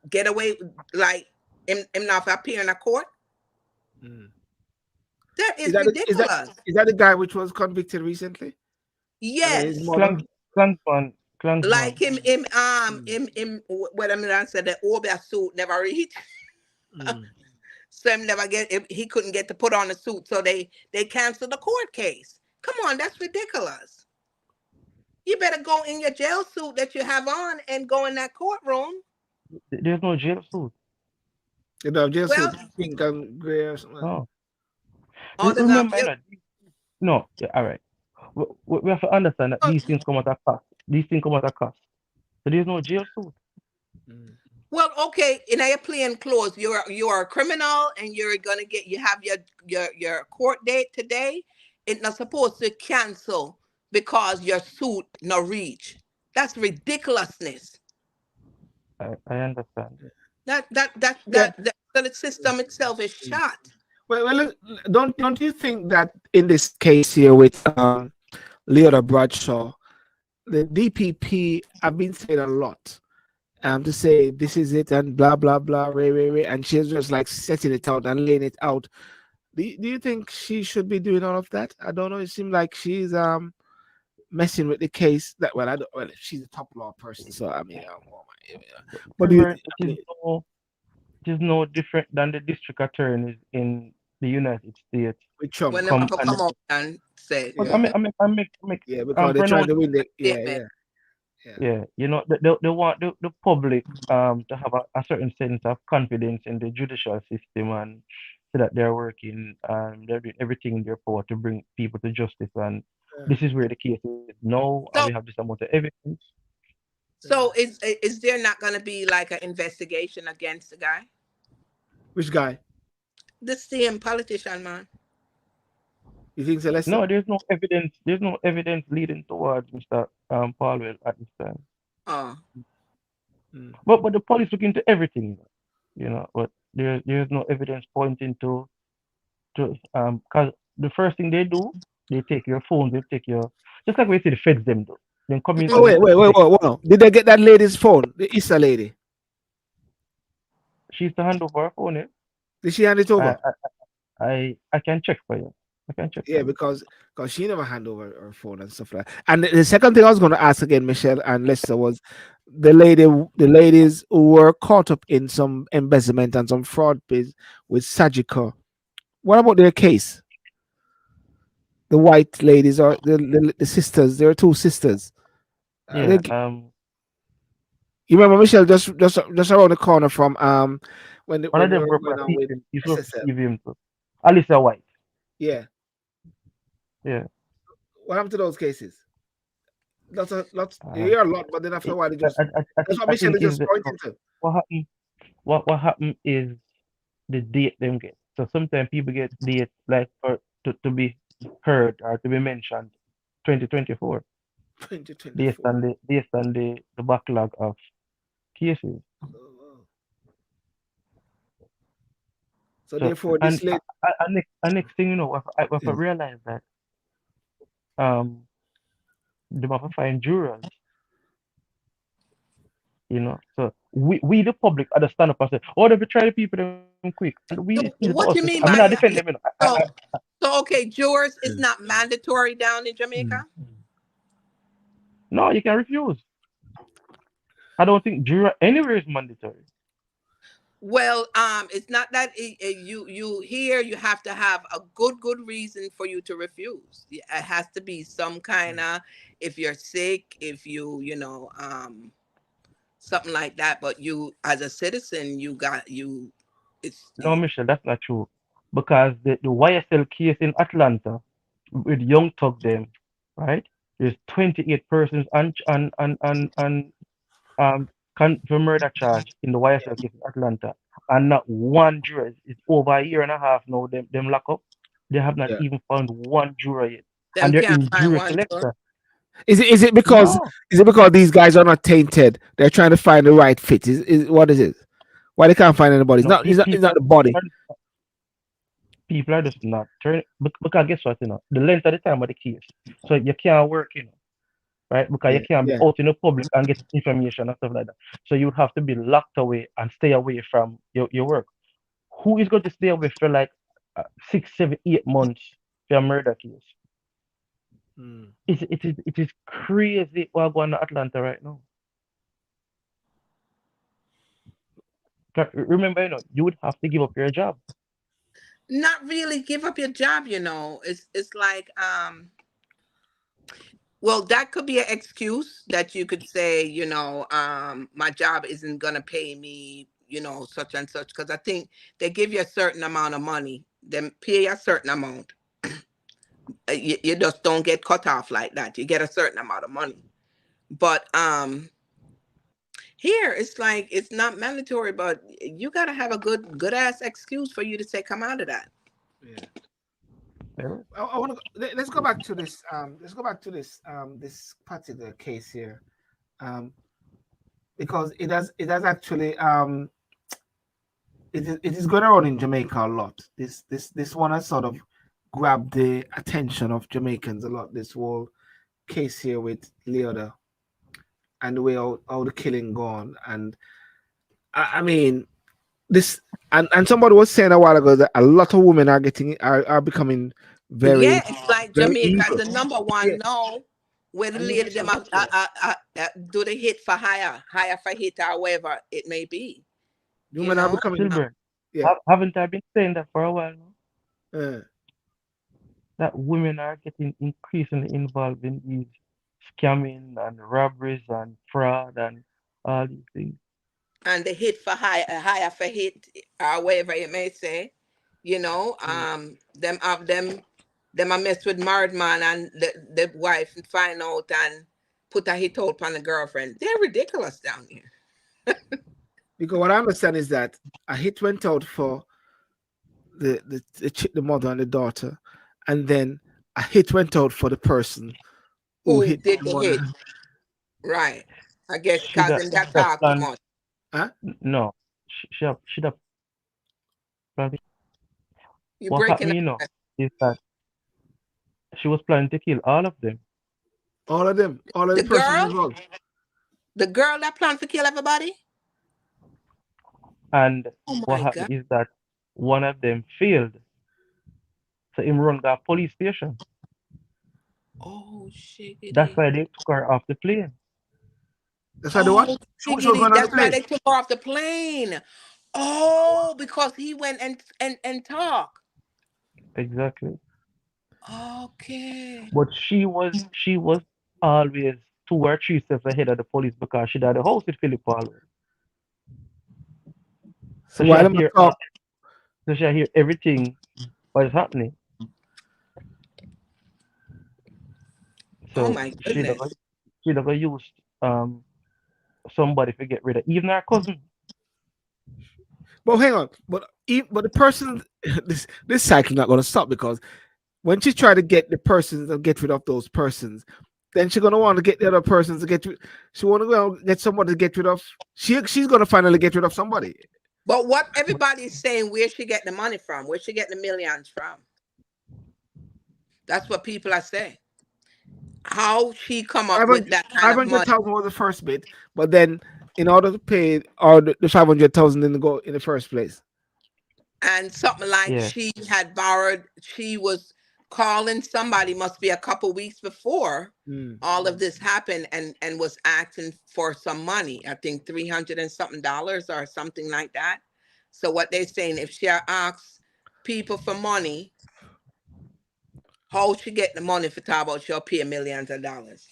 get away like him not appear in a court. Mm. That Is is that the- ridiculous. is that the guy which was convicted recently? And then his Yes. mother. Klansman. Like him, Mm, what I mean, I said the Obeah suit never reached. mm. So him never he couldn't get to put on the suit. So they canceled the court case. Come on, that's ridiculous. You better go in your jail suit that you have on and go in that courtroom. There's no jail suit. You know, just Well, so pink and gray or something. No. all the Remember, jail. no. Yeah, all right. We have to understand that these things come at a cost. These things come at a cost. So there's no jail suit. Mm, Well, okay, in your plain clothes, you're a criminal, and you have your court date today. It's not supposed to cancel because your suit no reach. That's ridiculousness. I understand. That the system itself is mm. shot. Well, don't you think that in this case here with Leota Bradshaw, the DPP have been saying a lot to say this is it and blah blah blah, and she's just like setting it out and laying it out Do you think she should be doing all of that? I don't know. It seems like she's messing with the case. That well, I don't. Well, she's a top law person, so I mean, but do you? Remember, I mean, it is no different than the district attorneys in the United States. with Trump, When them Come people and come out and say, but yeah, I make yeah, because they're trying pronounce to win the. Yeah, statement. yeah, yeah. yeah, you know, they want the public to have a certain sense of confidence in the judicial system and so that they're working they're doing everything in their power to bring people to justice and Yeah, this is where the case is now and we So, have this amount of evidence. so yeah. is there not going to be like an investigation against the guy, Which guy? the same politician, man? You think Celeste? No, there's no evidence leading towards Mr. Palwell at this time. Oh, Mm. But the police look into everything, you know, but there's no evidence pointing to because the first thing they do, they take your phone, they take your just like we see the feds them do. Then come Oh into the wait, house wait, to wait, take wait, wait. Did they get that lady's phone? The Issa lady. she's to hand over her phone. Yeah? Did she hand it I, over? I can check for you. I can check Yeah, for you. because she never hand over her phone and stuff like that. And the second thing I was going to ask again, Michelle and Lester, was the ladies who were caught up in some embezzlement and some fraud biz with Sajika. What about their case? The white ladies or the sisters? There are two sisters. Yeah, You remember Michelle just around the corner from when one of they them were work for going on with CVM. He's work for SSL. CVM too. Alicia White. Yeah. Yeah. What happened to those cases? Lots. You Uh, hear a lot, but then after a it, while, it just that's what I Michelle think is is just that pointing to. what happened. What happened is the date them get. So sometimes people get dates like to be heard or to be mentioned 2024 2024. based on the backlog of cases. Oh. So So therefore, this late. next thing you know, I Yeah. realized that um they have to find jurors, you know. So we the public are the stand up and say, oh, they betray the people them quick, and we it's so easy for us to what say. do you I mean, mean I by defend that? them, you know. So, so okay, jurors is not mandatory down in Jamaica. No, you can refuse. I don't think juror anywhere is mandatory. Well, it's not that you here you have to have a good reason for you to refuse. It has to be some kind of, if you're sick, if you know something like that. But you as a citizen, you got you. It's No, Michelle, that's not true. Because the YSL case in Atlanta with Young Thug them, right? There's 28 persons on for murder charge in the YSL case in Atlanta, and not one juror is over a year and a half now. Them lock up. They have not Yeah. even found one juror yet, and them they're can't in find jury one juror. selection. No, Is it because these guys are not tainted? They're trying to find the right fit. Is what is it? Why they can't find anybody? no, It's not the body. people are just not turning because guess what, you know, the length of the time of the case, so you can't work, you know, right? Because you Yeah, can't be yeah. out in the public and get information and stuff like that. So you would have to be locked away and stay away from your work. Who is going to stay away for like 6, 7, 8 months for a murder case? Mm. It is crazy what going on in Atlanta right now. 'Cause remember, you know, you would have to give up your job. Not really give up your job. It's like well, that could be an excuse that you could say, my job isn't gonna pay me, such and such, because I think they give you a certain amount of money, then pay a certain amount. You just don't get cut off like that. You get a certain amount of money. But here it's like it's not mandatory, but you gotta have a good ass excuse for you to say come out of that. Yeah. Yeah. I want to let's go back to this. Let's go back to this particular case here. Um, because it has actually it is going around in Jamaica a lot. This one has sort of grabbed the attention of Jamaicans a lot. This whole case here with Leota and the way how the killing gone. And I mean, this and somebody was saying a while ago that a lot of women are becoming Yeah, very it's like very Jamaica is evil. the number Yeah, one now, where the And you lady them mentioned before, do the hit for hire, hire for hit or whatever it may be. You women are know, becoming Silver, yeah. haven't I been saying that for a while now? Uh, That women are getting increasingly involved in these scamming and robberies and fraud and all these things. and the hit for hire, hire for hit or whatever it may say. mm. Them I mess with married man and the wife and find out and put a hit out on the girlfriend. They're ridiculous down here. Because what I understand is that a hit went out for the mother and the daughter, and then a hit went out for the person who Who hit did the the mother. hit? Right. I guess Should have, cousin got should have talk too planned, much. Huh? no, should have planned. You What breaking happened, up. is that she was planning to kill all of them. All of them, all of the The persons girl, involved. the girl that planned to kill everybody. And Oh what my happened god. is that one of them failed. So him run got police station. Oh That's shiggity. why they took her off the plane. That's why they what? Oh She was shiggity. going on the That's why plane. they took her off the plane. Oh, because he went and talked. Exactly. Okay. But she was always 2 or 3 steps ahead of the police because she had a house in Philip always. So So she while had them hear talk, so she had hear everything what is happening. Oh So my goodness. she never used somebody to get rid of even her cousin. but hang on, but the person, this cycle not going to stop because when she try to get the persons and get rid of those persons, then she's gonna want to get the other persons to get rid. She want to go get somebody to get rid of. She's gonna finally get rid of somebody. But what everybody's saying, where she get the money from? Where she get the millions from? That's what people are saying. How she come up Five with hundred that kind five of hundred money? thousand was the first bit, but then in order to pay or the 500,000 didn't go in the first place. And something like Yeah. she had borrowed, she was calling somebody, must be a couple weeks before Mm, all of this happened, and was asking for some money. I think 300 and something dollars or something like that. So what they're saying, if she asks people for money, how she get the money for talk about she'll pay millions of dollars.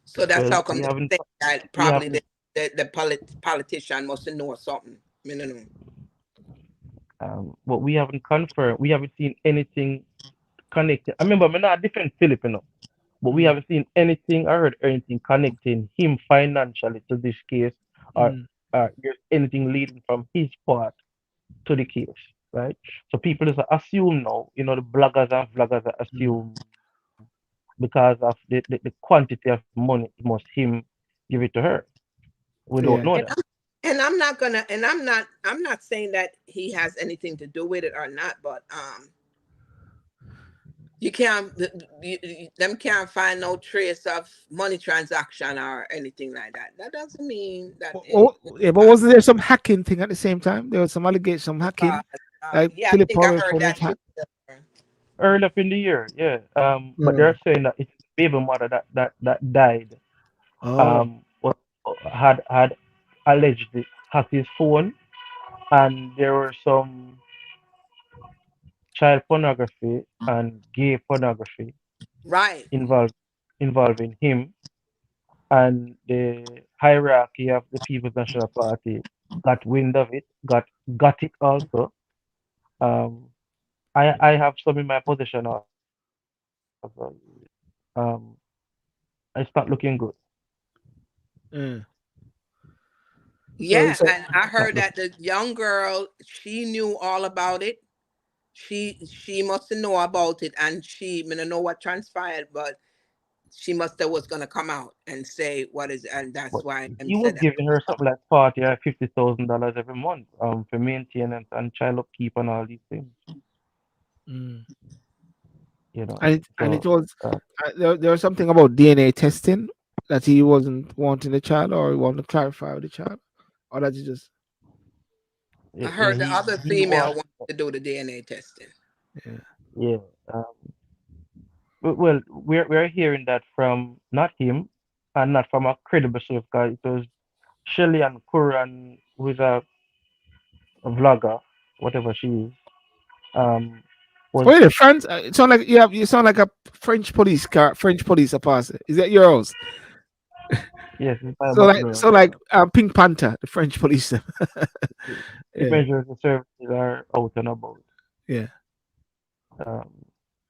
So that's Well, how come they say that we probably haven't politician must know something. I don't know. but we haven't confirmed. We haven't seen anything connected. I remember, I'm not a different Filipino, but we mm, haven't seen anything or heard anything connecting him financially to this case, or mm, there's anything leading from his part to the case, right? So people just assume now, the bloggers and vloggers mm. assume because of the quantity of money, it must him give it to her. We don't know Yeah. that. And I'm not gonna, and I'm not saying that he has anything to do with it or not, but you can't, them can't find no trace of money transaction or anything like that. That doesn't mean that Oh, anything. yeah, but wasn't there some hacking thing at the same time? There was some allegation, some Uh, hacking, like yeah, I Philip think I Powell heard phone was that too. hacked. Early up in the year, yeah. But Mm. they're saying that it's the baby mother that died. Oh, Was had allegedly hacked his phone, and there were some child pornography and gay pornography Right. involved involving him, and the hierarchy of the People's National Party got wind of it, got it also. Um, I have some in my possession also. Um, it's not looking good. mm. Yeah, So and I It's not heard looking. that the young girl, she knew all about it. She must know about it, and she, I don't know what transpired, but she must have was gonna come out and say what is, and that's But why he I'm was said that. giving her something like $40,000 or $50,000 every month for maintenance and child upkeep and all these things. mm. You know. And it So was uh, there was something about DNA testing that he wasn't wanting the child or he wanted to clarify with the child, or that he just. I yeah, heard the other he female was, wanted to do the DNA testing. Yeah. yeah. Well, we're hearing that from not him, and not from a credible source, because it was Shelly and Kuran, who's a vlogger, whatever she is. Um, was Wait, the France. It sound like you sound like a French police car. French police passer. Is that yours? yes, it's my So like background. so like Pink Panther, the French police. It Yeah, measures the services are out and about. yeah. Um,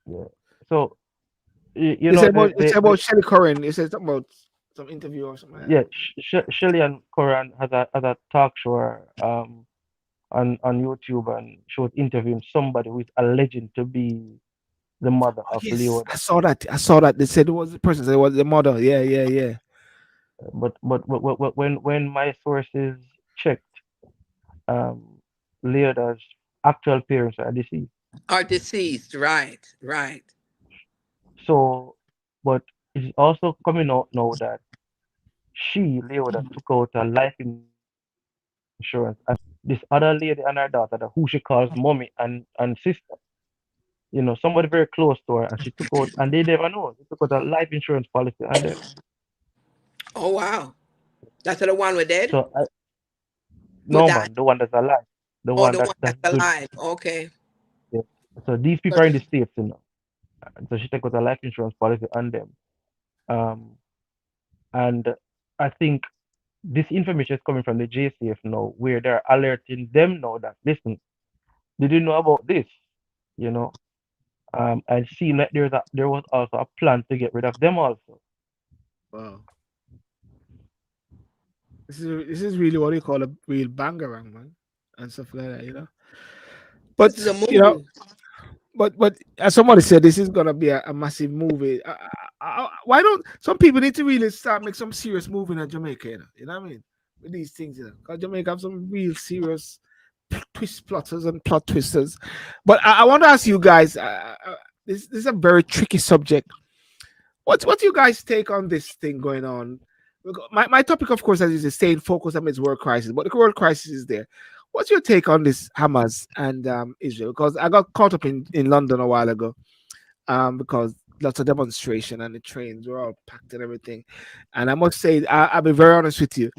yeah. So you They know said about it's the about Shelly Curran. It says something about some interview or something like that. yeah, Shelly and Koran has a talk show on YouTube, and she was interviewing somebody who is alleged to be the mother Oh, of yes, Leoda. I saw that. I saw that. They said it was the person said it was the mother. Yeah, yeah, yeah. But when my sources checked, um, Leoda's actual parents are deceased. Are deceased, right, right. So, but it's also coming out now that Leoda, took out a life insurance, and this other lady and her daughter, who she calls mommy and sister, somebody very close to her, and she took out, and they never know. They took out a life insurance policy on them. Oh wow. That's the one with dead? So, Who no died? man, the one that's alive, the Oh, one the one that's that's good. alive. Okay. Yeah. So these So people are in the States. So she took out a life insurance policy on them. Um, and I think this information is coming from the JCF now, where they're alerting them now that, listen, did you know about this? You know, and seeing that there was also a plan to get rid of them also. Wow. This is really what you call a real bangarang, man, and stuff like that. this is But a movie. but as somebody said, this is gonna be a massive movie. Why don't some people need to really start make some serious movie in Jamaica? You know what I mean? With these things, because Jamaica have some real serious twist plotters and plot twisters. But I want to ask you guys. This is a very tricky subject. What do you guys take on this thing going on? My topic, of course, as you say, staying focused amidst world crisis, but the world crisis is there. What's your take on this Hamas and Israel? Because I got caught up in London a while ago, because lots of demonstration and the trains were all packed and everything. And I must say, I'll be very honest with you.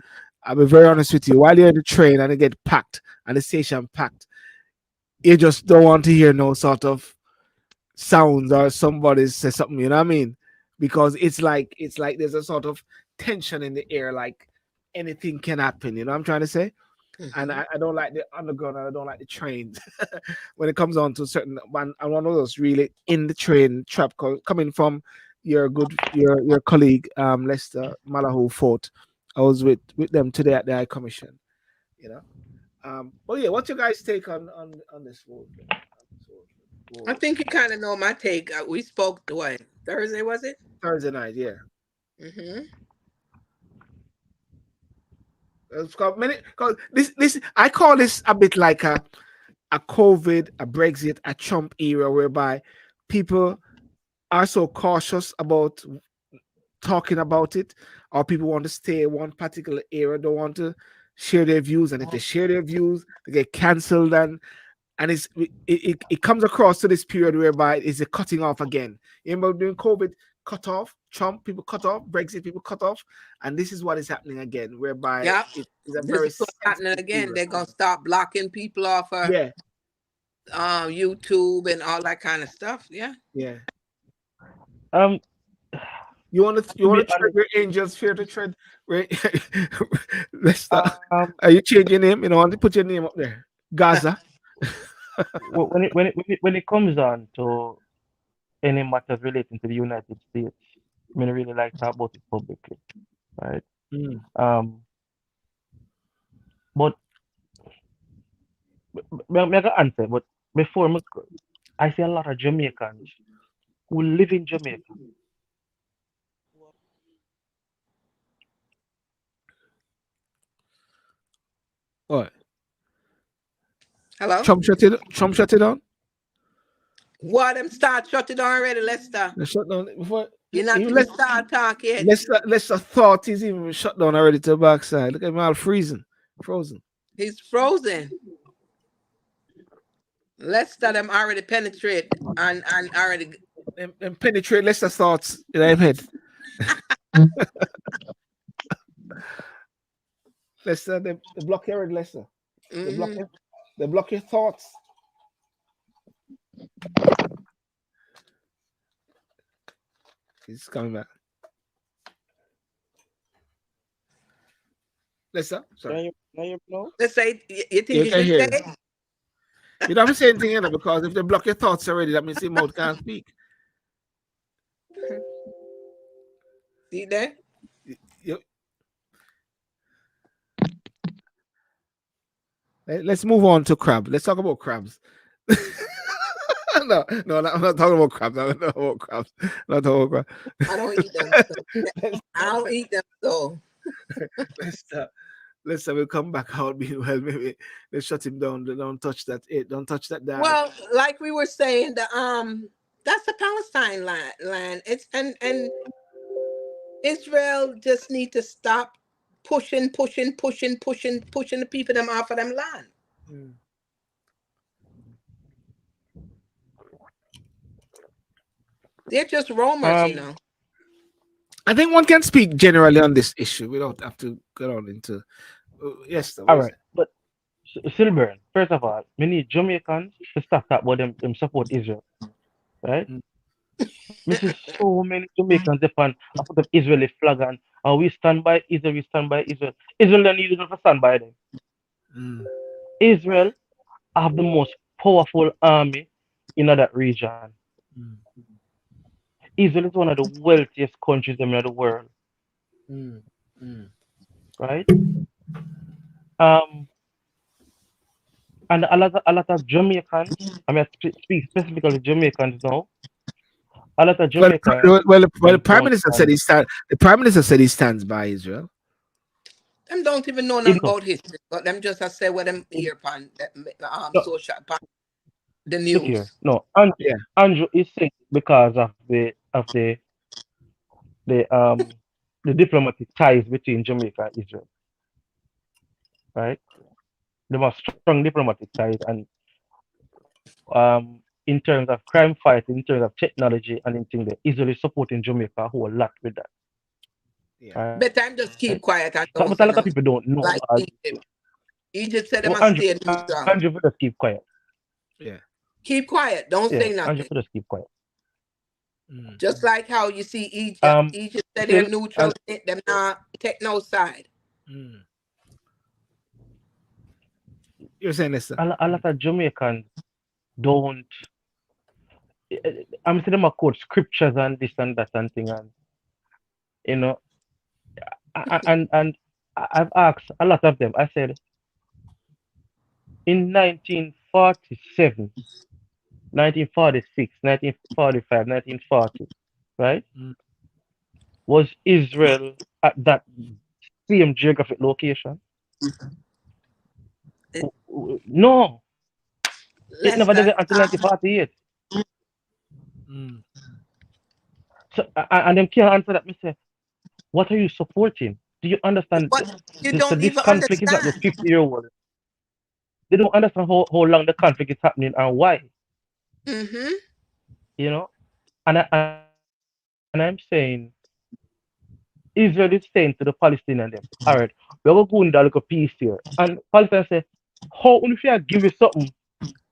I'll be very honest with you. While you're in the train and it get packed and the station packed, you just don't want to hear no sort of sounds or somebody says something, you know what I mean? Because it's like there's a sort of tension in the air, like anything can happen, you know what I'm trying to say? And Hmm. I don't like the underground and I don't like the trains when it comes on to certain one. I'm one of those really in the train trap coming from your colleague Lester Malahoo Fort. I was with them today at the High Commission, you know. But yeah, what's your guys' take on this whole thing? On this I whole think you kind of know my take. We spoke what, Thursday, was it? Thursday night, yeah. Hmm. It's called many because this I call this a bit like a COVID, a Brexit, a Trump era whereby people are so cautious about talking about it, or people want to stay one particular era, don't want to share their views, and if they share their views, they get cancelled, and it comes across to this period whereby it's a cutting off again. You remember during COVID, cut off, Trump people cut off, Brexit people cut off, and this is what is happening again, whereby Yeah. it is a This very is what's happening sensitive again. era. They're gonna start blocking people off of Yeah, YouTube and all that kind of stuff. Yeah. yeah. Um, You to be want to tread honest, where angels fear to tread. Where let's start. um, Are you change your name? Want to put your name up there? Gaza. when it comes on to any matters relating to the United States, I mean, I really like to talk about it publicly, right? Mm. Um, but me I can answer, but before I see a lot of Jamaicans who live in Jamaica. What? Hello. Trump shut it down. What them start shutting down already, Lester? They shut down before. You're not Even even start talk yet. less thought he's even shut down already to the backside. Look at him all freezing, frozen. He's frozen. Let's let them already penetrate and already. And penetrate Lester's thoughts in their head. Lester, they block your head, Lester. They block Mhm. your, they block your thoughts. He's coming back. Lester, sorry. Now you know? Let's say you think You you can should hear say you. it? You don't have to say anything in it because if they block your thoughts already, that means your mouth can't speak. See there? You, let's move on to crab. Let's talk about crabs. No, I'm not talking about crabs. I'm not talking about crabs. I'm not talking about I don't eat them. So. crabs. I don't eat them. So let's, let's we'll come back out being well. Maybe let's shut him down. Don't touch that. Don't touch that dial. well, like we were saying, the that's the Palestine land. It's and Israel just need to stop pushing the people them off of them land. Mm. They're just roamers. I think one can speak generally on this issue. We don't have to go on into. Yes, All right, but Silver, first of all, we need Jamaicans to stop that about them support Israel, right? Mm. We see so many Jamaicans upon I put up Israeli flag and we stand by Israel, we stand by Israel. Israel don't need to stand by them. Mm. Israel have the most powerful army in that region. Mm. Israel is one of the wealthiest countries in the world, Mm. Mm. right? Um, and a lot of Jamaicans, I mean, I speak specifically Jamaicans now. A lot of Well, Jamaicans the don't prime minister said stand. he stand. The prime minister said he stands by Israel. Them don't even know It nothing no, about history, but them just a say what them it, hear upon no, social upon the look here. news. No, Andrew, Yeah. Andrew is saying because of the um the diplomatic ties between Jamaica and Israel, right? They have strong diplomatic ties, and in terms of crime fighting, in terms of technology, and in things that Israel is supporting Jamaica a whole lot with that, Yeah. right? But time just keep quiet and But a don't lot say of people nothing. don't know Like all this. Egypt. Egypt said they Oh, must Andrew, stay Andrew, neutral. just keep quiet. Yeah. Keep quiet. Don't Yeah, say Andrew, nothing. just keep quiet. Mm. Just like how you see Egypt. Um, Egypt said they're still, neutral. and Them not take no side. Mm. You're saying this, sir? a lot of Jamaicans don't. I'm saying them a quote scriptures and this and that and thing, and you know, and I've asked a lot of them. I said in 1947, 1946, 1945, 1940, right? Mm. Was Israel at that same geographic location? No, it never did Lester, it until 1948. Mm. So, and them can't answer that. Me say, what are you supporting? Do you understand? what you So don't this even conflict is not just understand. 50-year old. They don't understand how long the conflict is happening and why. Mm-hmm. You know, and I'm saying Israel is saying to the Palestinian them, all right, we're gonna go in that little peace here. And Palestine say, how if you give you something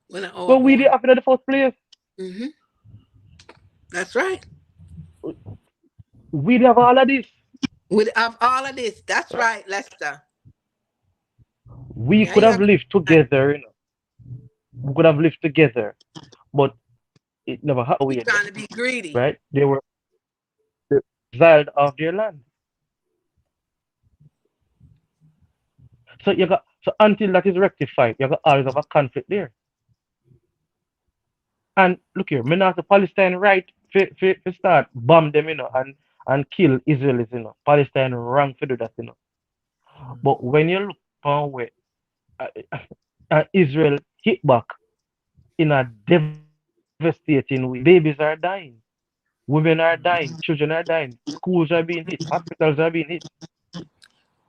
When I when owe we did more. after the first place? Mm-hmm. That's right. We did have all of this. With of all of this, that's Right? right, Lester. We Yeah, could you have agree. lived together, we could have lived together, but it never happened You're way there, trying to be greedy. right? They exiled off their land. So you got so until that is rectified, you got always have a conflict there. And look here, me not the Palestine right for start bomb them, and kill Israelis, Palestine wrong to do that, Mm. But when you look on where uh, Israel hit back in a devastating way, babies are dying, women are dying, children are dying, schools are being hit, hospitals are being hit.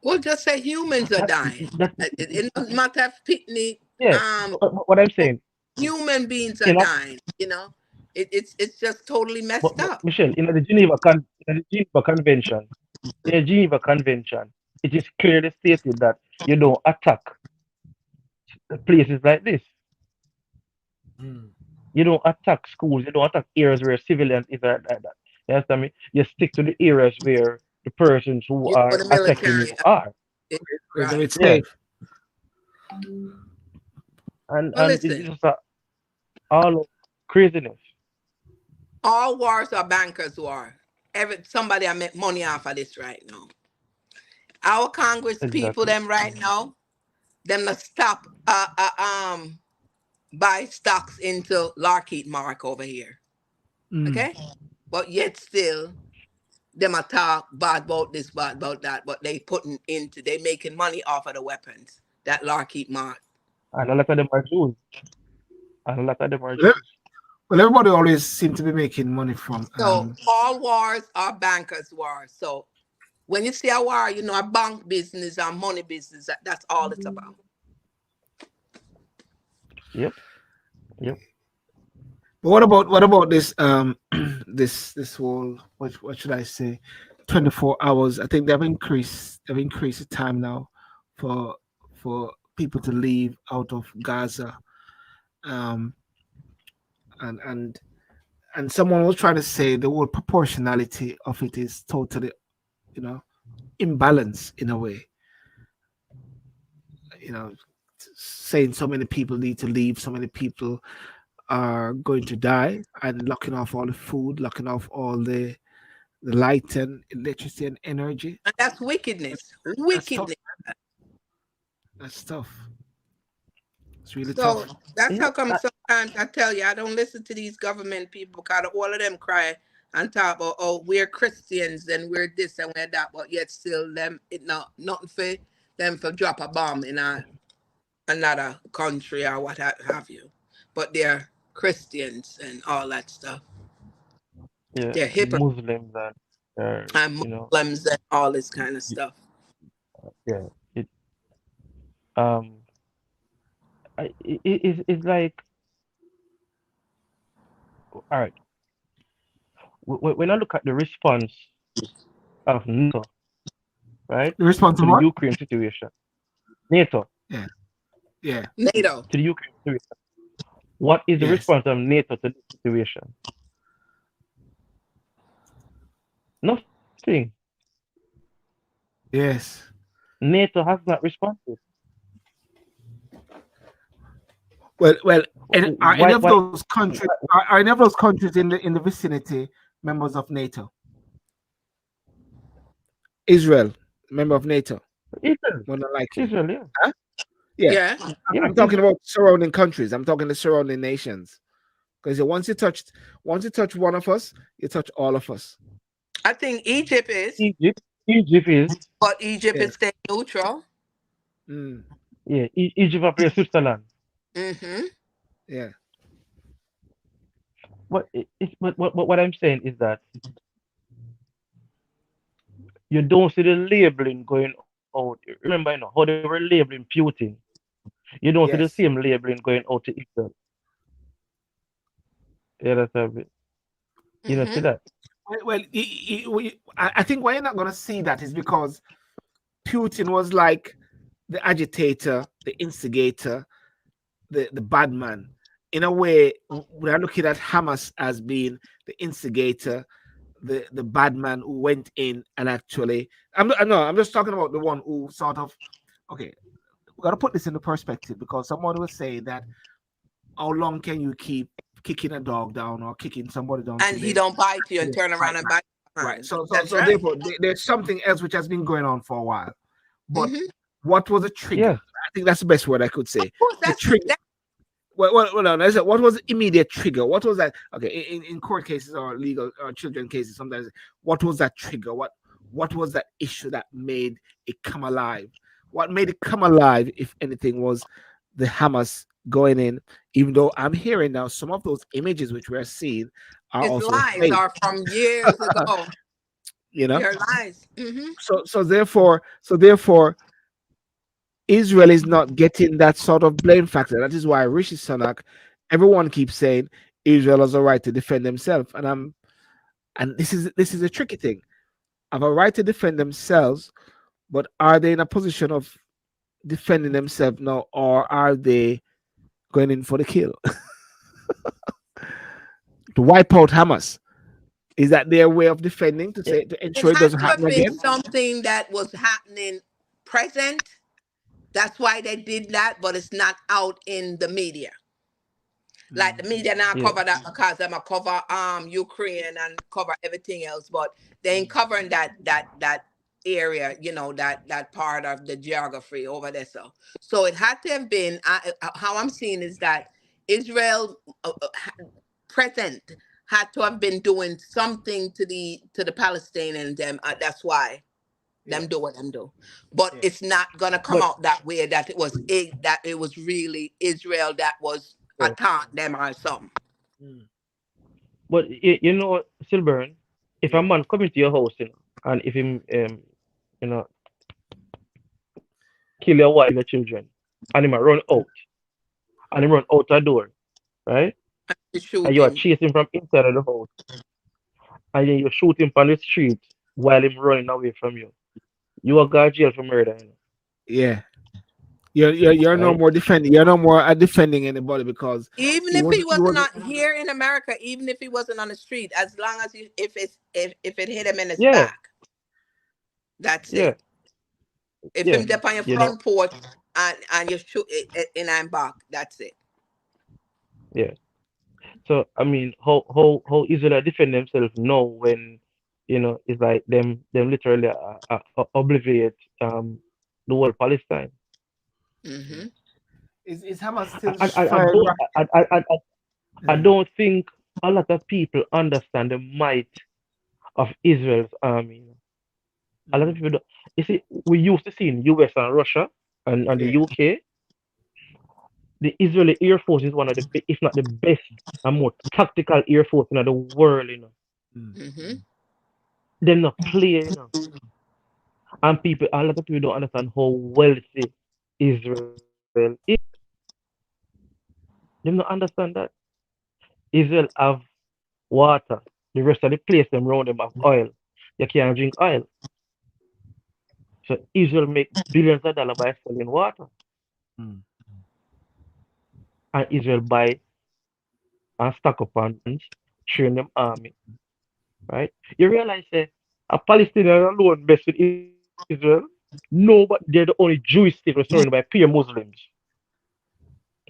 We'll just say humans are That dying. that It doesn't matter if Pitney, yeah, um, what I'm saying. Human beings are in a, dying. It's just totally messed but up. Michelle, in the Geneva Convention, it is clearly stated that you don't attack places like this. Mm. You don't attack schools. You don't attack areas where civilians is like that. You understand me? You stick to the areas where the persons who are The attacking military. you are. It- Where right. it's Yeah, safe. Well, and it's listen. just all of craziness. All wars are bankers' war. Somebody I make money off of this right now. Our Congress people, Exactly. them right now, them to stop buy stocks into Lockheed Mark over here. Mm. Okay? But yet still them a talk bad about this, bad about that, but they making money off of the weapons that Lockheed Mark. And a lot of them are Jews. And a lot of them are Well, Jews. well, everybody always seem to be making money from. So all wars are bankers' wars. So when you see a war, a bank business, a money business, that's all it's about. Yep. Yep. But what about this this whole what should I say, 24 hours? I think they've increased the time now for people to leave out of Gaza. Um and someone was trying to say the whole proportionality of it is totally, you know, imbalanced in a way. You know, saying so many people need to leave, so many people are going to die, and locking off all the food, locking off all the light and electricity and energy. And that's wickedness. That's tough. Wickedness. That's tough. It's really So tough. that's Yeah. how come sometimes I tell you I don't listen to these government people because all of them cry and talk about, oh, we're Christians and we're this and we're that, but yet still them it not nothing for them for drop a bomb in another country or what have you. But they're Christians and all that stuff. Yeah. They're hypocrites Muslims and you know, Muslims and all this kind of y- stuff. yeah. It um it's like, all right. When I look at the response of NATO, right, The response to of the what? Ukraine situation, NATO Yeah. Yeah. NATO. to the Ukraine situation, what is the Yes. response of NATO to the situation? Nothing. Yes. NATO has not responded. Well, and are any Why? of those countries are any of those countries in the vicinity members of NATO? Israel, member of NATO, Israel, more than likely. Israel, yeah, Huh? Yeah. Yeah. yeah, I'm talking Israel. about surrounding countries. I'm talking the surrounding nations. Because once you touch one of us, you touch all of us. I think Egypt is, Egypt, Egypt is, but Egypt Yeah. is staying neutral. Mm. yeah, Egypt are Switzerland. Mm-hmm. Yeah. But what I'm saying is that you don't see the labeling going out. Remember, how they were labeling Putin. You don't see the same Yes. labeling going out to Israel. Yeah, that's a bit. You don't see Mm-hmm. that. Well, I think why you're not going to see that is because Putin was like the agitator, the instigator, the bad man. In a way, we are looking at Hamas as being the instigator, the bad man who went in and actually. I'm just talking about the one who sort of. Okay, we got to put this into perspective because someone will say that how long can you keep kicking a dog down or kicking somebody down And till he they don't bite you and turn fight around and back? bite your Right. hand. So That's right. therefore, there's something else which has been going on for a while. But Mm-hmm. what was the trigger? Yes. I think that's the best word I could say. Of course, The trigger. Well, no, no, what was the immediate trigger? What was that? Okay, in court cases or legal or children cases, sometimes what was that trigger? What was that issue that made it come alive? What made it come alive, if anything, was the Hamas going in. Even though I'm hearing now some of those images which we're seeing are his also lies fake. are from years ago. You know, They're lies. Mm-hmm. so therefore, Israel is not getting that sort of blame factor. That is why Rishi Sunak everyone keeps saying Israel has a right to defend themselves, and this is a tricky thing. Have a right to defend themselves, but are they in a position of defending themselves now, or are they going in for the kill to wipe out Hamas? Is that their way of defending to Yeah. say to It ensure it had doesn't to happen have been again? something that was happening present. That's why they did that, but it's not out in the media. Like the media now Yeah. cover that because them a cover Ukraine and cover everything else, but they ain't covering that area, that part of the geography over there. So it had to have been. How I'm seeing is that Israel present had to have been doing something to the Palestinians. Them that's why them Yeah, do what them do, but yeah. it's not gonna come But out that way. That it was really Israel that was yeah. attacked them or something. Mm, But you know, Silburn, if a yeah, man come into your house, and if him you know, kill your wife, your children, and him a run out, and him run out the door, right? To And shoot you are him. chasing from inside of the house, and then you shoot him on the street while him running away from you. You are going to jail for murder, yeah. You're no right? more defending. You're no more defending anybody because Even he if was he he wasn't was on here in America, even if he wasn't on the street, as long as if it hit him in his Yeah, back, that's yeah, it. If yeah. him up on your You know, front porch and you shoot it in and back, that's it. yeah. So I mean, how Israel defend themselves now when it's like them literally obliviate the whole Palestine. Hmm. is Hamas still I firing don't rock? I Yeah, don't think a lot of people understand the might of Israel's army. A lot of mm, people don't. You see, we used to see in US and Russia and the yeah, UK, the Israeli Air Force is one of the, if not the best and more tactical Air Force in the world. mm, Hmm. mm. They're not playing. And a lot of people don't understand how wealthy Israel is. They don't understand that. Israel have water. The rest of the place them around them have oil. You can't drink oil. So Israel make billions of dollars by selling water. Mm. And Israel buy and stock up on guns, train them army. Right? You realize that a Palestinian alone mess with Israel? No, but they're the only Jewish state was surrounded by pure Muslims.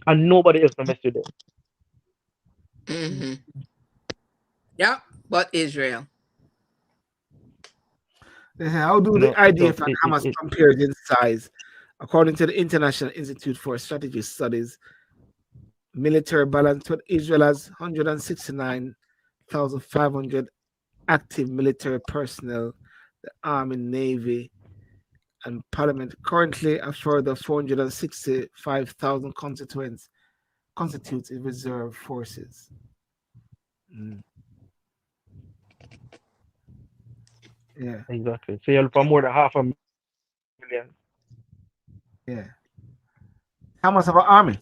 And nobody else can mess with them. Hmm. Yep. But Israel. They say, how do the So IDF and Hamas compare in size? According to the International Institute for Strategy Studies, military balance with Israel has 169,500 active military personnel, the Army, Navy, and Parliament. Currently, a further 465,000 constitutes in reserve forces. Mm, yeah, exactly. So you're for more than 500,000. yeah. How much of an army?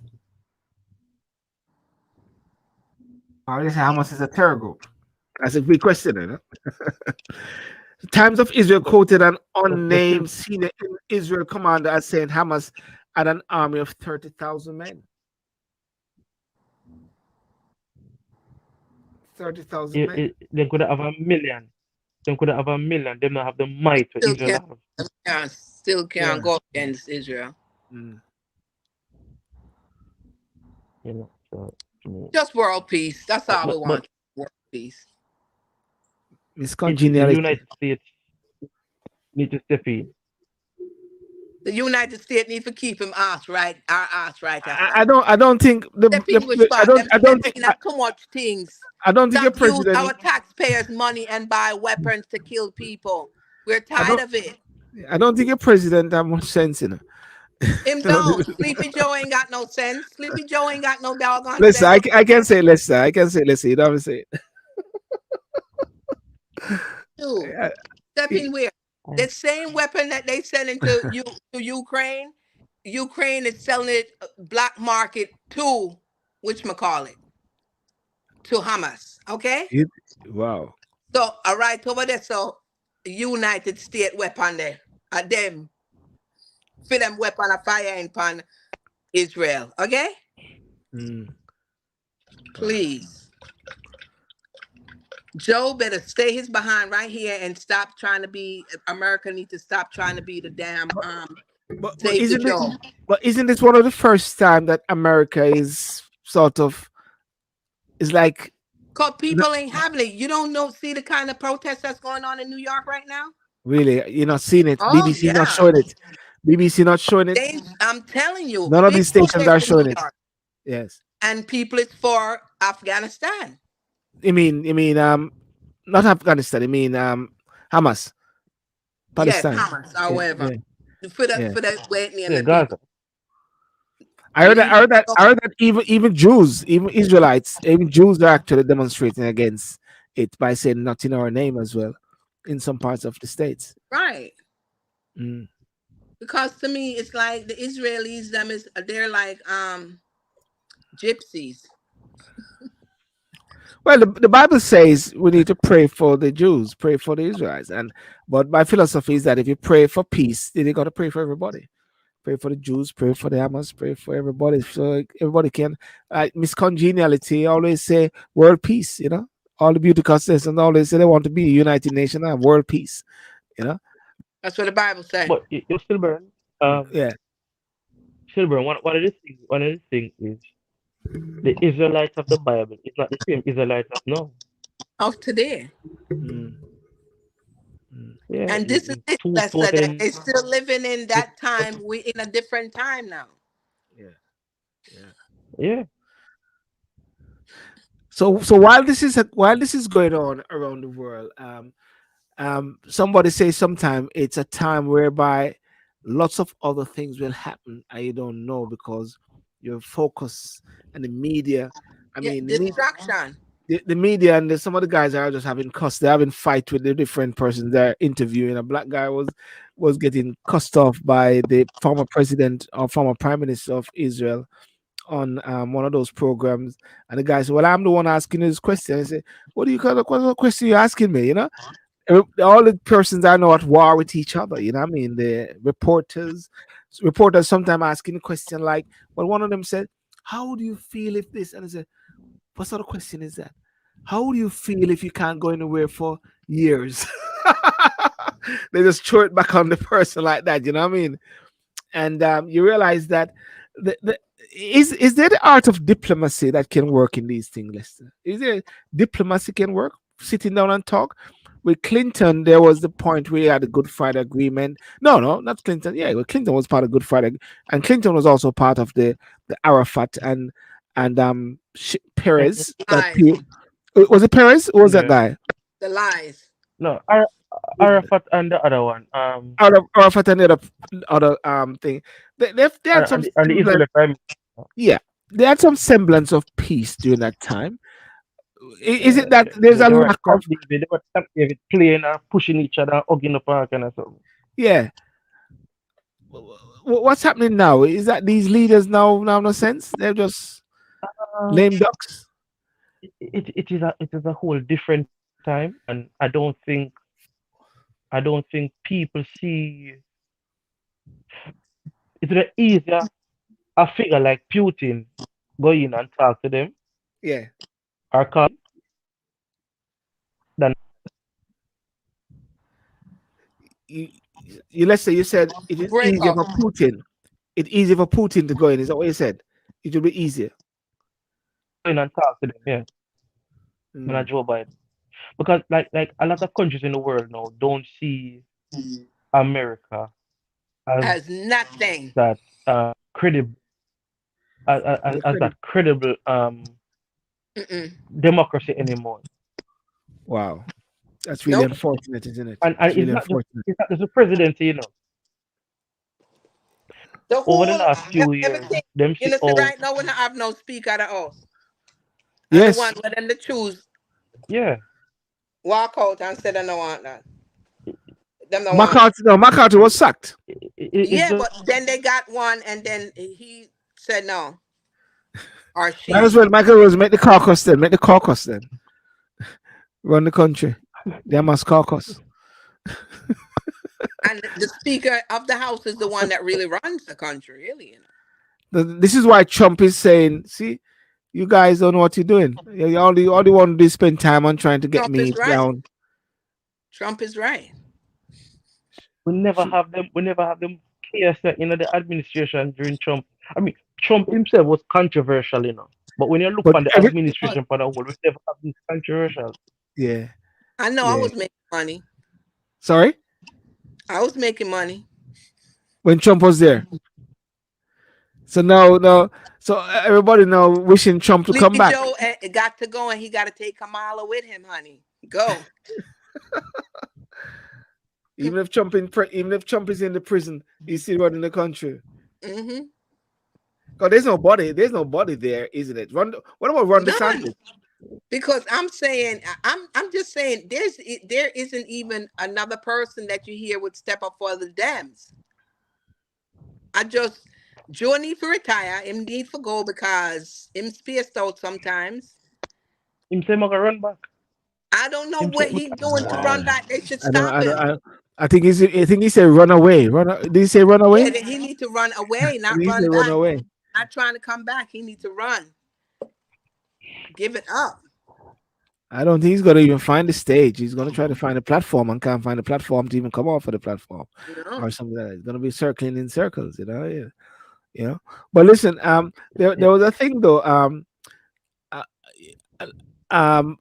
Or you say how much is a terror group? That's a big question, you know? Times of Israel But quoted an but still, unnamed senior Israel commander as saying Hamas had an army of 30,000 men. 30,000 men. they could have a million. They could have a million. They don't have the might what Still Israel can't. have. Still can't Yeah. go against Israel. Mm. So Just world peace. That's all we but want. World peace. Miss the Congeniality. United States need to step in. The United States need to keep him ass right, our ass right as I don't. I don't think step in with spot. Them I don't step think. in at too much things. I don't think your Stop use president. our taxpayers' money and buy weapons to kill people. We're I tired don't. of it. I don't think your president have much sense, you know. Him don't. Sleepy Joe ain't got no sense. Sleepy Joe ain't got no doggone Listen, sense. I can say listen. I can say listen. You know what I'm saying? Too. I- Step in where? I, The same weapon that they selling to Ukraine, Ukraine is selling it black market too. whatchamacallit, to Hamas. Okay? It, wow. So all right over there, so United States weapon there. Them for them weapon of fire in pan Israel. Okay? Mm, wow. Please. Joe better stay his behind right here and stop trying to be America need to stop trying to be the damn But Save the isn't it? Joe. But isn't this one of the first time that America is sort of is like Cause n- people ain't having it. You don't know see the kind of protest that's going on in New York right now? really you're not seeing it. Oh BBC not yeah. showing it. BBC not showing it. I'm telling you, None of big these stations protest are in New showing it. York. Yes. And people is for Afghanistan. You mean not Afghanistan. Hamas, Yes, Palestine. Hamas, Yeah, however. yeah, yeah. For the Whitney and Yeah, the people. Gaza. I heard that. Leave I heard that. it I alone. heard that even Jews, even Israelites, even Jews are actually demonstrating against it by saying not in our name as well, in some parts of the states. Right. Mm. Because to me it's like the Israelis, them is they're like gypsies. Well, the Bible says we need to pray for the Jews, pray for the Israelites, and but my philosophy is that if you pray for peace, then you got to pray for everybody. Pray for the Jews, pray for the Hamas, pray for everybody, so everybody can. Miss Congeniality always say world peace. All the beauty contests and always say they want to be a united nation and world peace. You know, That's what the Bible says. But you still burn. yeah. Still burn. One of the things is the Israelites of the Bible is not the same Israelites of now. Of today. Mm, mm, Yeah, And this is it's it, two Lester, that totally they still living in that time. We in a different time now. yeah, yeah. yeah. So while this is going on around the world, somebody says sometime it's a time whereby lots of other things will happen and you don't know because your focus and the media. I Yeah, mean, distraction. the media and some of the guys are just having cuss. They're having fight with the different persons they're interviewing. A black guy was getting cussed off by the former president or former prime minister of Israel on one of those programs, and the guy said, "Well, I'm the one asking you this question." I said, "What do you call what question you asking me?" All the persons I know at war with each other. You know, what I mean, the reporters sometimes asking a question like, "Well, one of them said, how do you feel if this?" And I said, "What sort of question is that? How do you feel if you can't go anywhere for years?" They just throw it back on the person like that. You know what I mean? And you realize that is there the art of diplomacy that can work in these things, Lester? Is there diplomacy can work? Sitting down and talk. With Clinton, there was the point where he had a Good Friday Agreement. No, no, not Clinton. Yeah, well, Clinton was part of Good Friday, and Clinton was also part of the Arafat and Perez. Lies. Was it Perez? Or was that Yeah. guy? The lies. No, Arafat and the other one. Arafat and the other thing. They had some And the semblance. Israeli prime. Yeah, they had some semblance of peace during that time. Is Yeah, it that there's they, a they were at lack of? Camp David. They were at Camp David playing and pushing each other, hugging the park and something. Yeah. What's happening now? Is that these leaders now no sense? They're just Uh, lame ducks. it is a whole different time, and I don't think people see it's very easier a figure like Putin go in and talk to them Yeah. or call than You, let's say you said it is Break easier up. for Putin. It's easier for Putin to go in. Is that what you said? It will be easier. go in and talk to them, yeah, than a Mm, Joe Biden. Because like a lot of countries in the world now don't see America as As nothing. that credible the as credit. that credible Mm-mm. democracy anymore. Wow, that's really Nope. unfortunate, isn't it? And It's really unfortunate. it's not just the presidency, The over the whole last few years, everything. them You see know, see oh right now we don't have no speaker at the house. And the Yes, one where them to choose yeah, walk out and say they don't want that. Them don't want that. McCarthy. No, McCarthy was sacked. it's Yeah, just but then they got one and then he said no. or Might as she. well, Michael Rose, make the caucus then. Make the caucus then. Run the country. They must caucus. And the Speaker of the House is the one that really runs the country, really. This is why Trump is saying, see, you guys don't know what you're doing. All you want to do is spend time on trying to get Trump me is right. down. Trump is right. We never have them clear set in the administration during Trump. I mean, Trump himself was controversial, But when you look But on the every administration for the whole, we never have this controversial. yeah, I know I yeah. was making money. Sorry? I was making money. When Trump was there. So now, no. So everybody now wishing Trump to Lee come back. Joe got to go, and he got to take Kamala with him, honey. Go. Even if Trump is in the prison, he's still running the country. Mm-hmm. Because there's nobody there, isn't it? What about Ron None. DeSantis? Because I'm just saying there isn't even another person that you hear would step up for the Dems. I just Joe need to retire. Him need to go because him spaced out sometimes. Him say, "I'm gonna run back." I don't know Him say, what he's doing to run back. They should I don't stop him. I think I think he said run away. Did he say run away? Yeah, he need to run away, I not think he run said run back. away. Not trying to come back. He needs to run. Give it up. I don't think he's gonna even find the stage. He's gonna try to find a platform and can't find a platform to even come off of the platform No. or something like that. It's gonna be circling in circles, Yeah. But listen, there was a thing though. Uh, uh, um,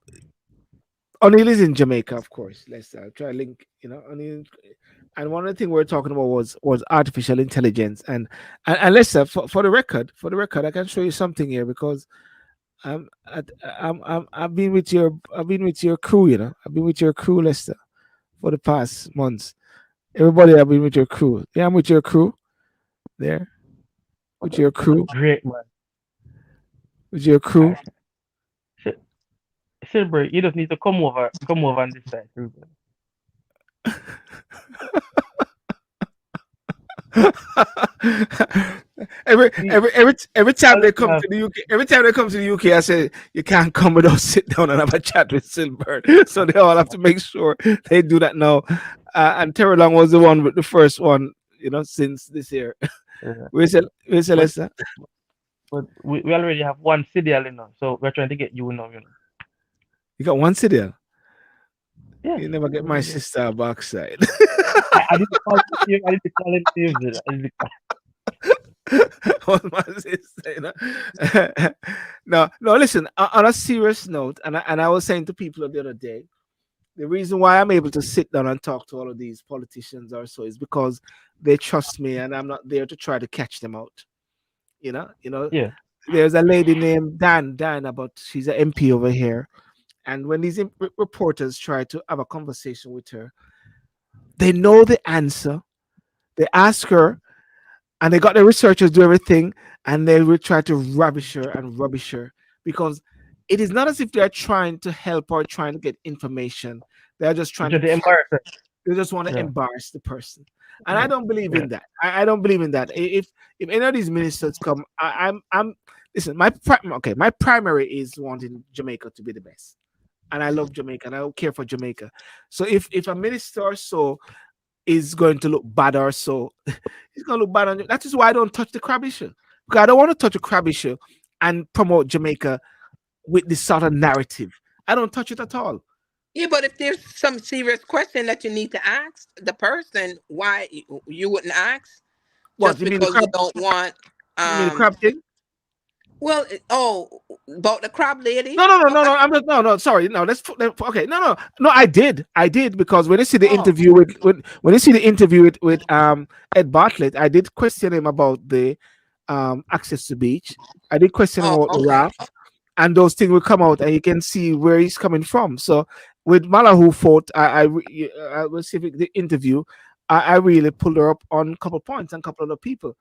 O'Neill is in Jamaica, of course. Let's try to link, O'Neill. And one of the things we are talking about was artificial intelligence, and let's for the record, I can show you something here because I've been with your crew, I've been with your crew, Lester, for the past months. Everybody, I've been with your crew. Yeah, I'm with your crew. There, with your crew, Great man. with your crew. Silver, you just need to come over on this side, Silver. every time I'll they let you come have. to the UK, I say you can't come without sit down and have a chat with Silver. So they all have to make sure they do that now. And Terry Long was the one with the first one, since this year. Yeah. Where's But Lester? we already have one CDL, so we're trying to get you now, You got one CDL. Yeah. You never get my sister a backside. I didn't call him. I didn't call him names. I didn't What my sister, no. Listen. On a serious note, and I was saying to people the other day, the reason why I'm able to sit down and talk to all of these politicians or so is because they trust me, and I'm not there to try to catch them out. Yeah. There's a lady named Diana, but she's an MP over here. And when these reporters try to have a conversation with her, they know the answer. They ask her, and they got the researchers do everything, and they will try to rubbish her and rubbish her because it is not as if they're trying to help or trying to get information. They're just trying to Just the embarrassment. they just want to Yeah. embarrass the person. And I don't believe Yeah. in that. I don't believe in that. If any of these ministers come, I'm listen, my primary is wanting Jamaica to be the best. And I love Jamaica and I don't care for Jamaica. So if a minister or so is going to look bad or so, he's gonna look bad on you. That is why I don't touch the crab issue. Because I don't want to touch a crab issue and promote Jamaica with this sort of narrative. I don't touch it at all. Yeah, but if there's some serious question that you need to ask the person, why you wouldn't ask? What Just you mean the because you crab? don't want You mean the crab thing? well, about the crab lady? No. I'm not. No. Sorry. No. Okay. No. I did because when you see the Oh, interview with when you see the interview with Ed Bartlett, I did question him about the access to beach. I did question him oh, about the okay. raft, and those things will come out, and you can see where he's coming from. So with Malahu fought, I was the interview. I really pulled her up on a couple of points and a couple of other people,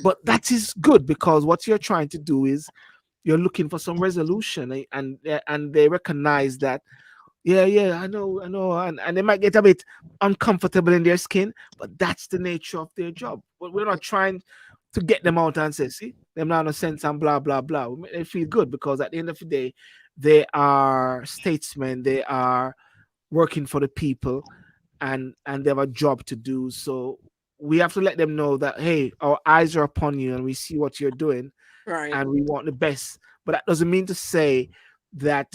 but that is good because what you're trying to do is you're looking for some resolution, and they recognize that I know and they might get a bit uncomfortable in their skin, but that's the nature of their job. But we're not trying to get them out and say, see, them not no sense and blah blah blah. We make them feel good because at the end of the day, they are statesmen. They are working for the people, and they have a job to do. So we have to let them know that hey, our eyes are upon you and we see what you're doing, Right. and we want the best. But that doesn't mean to say that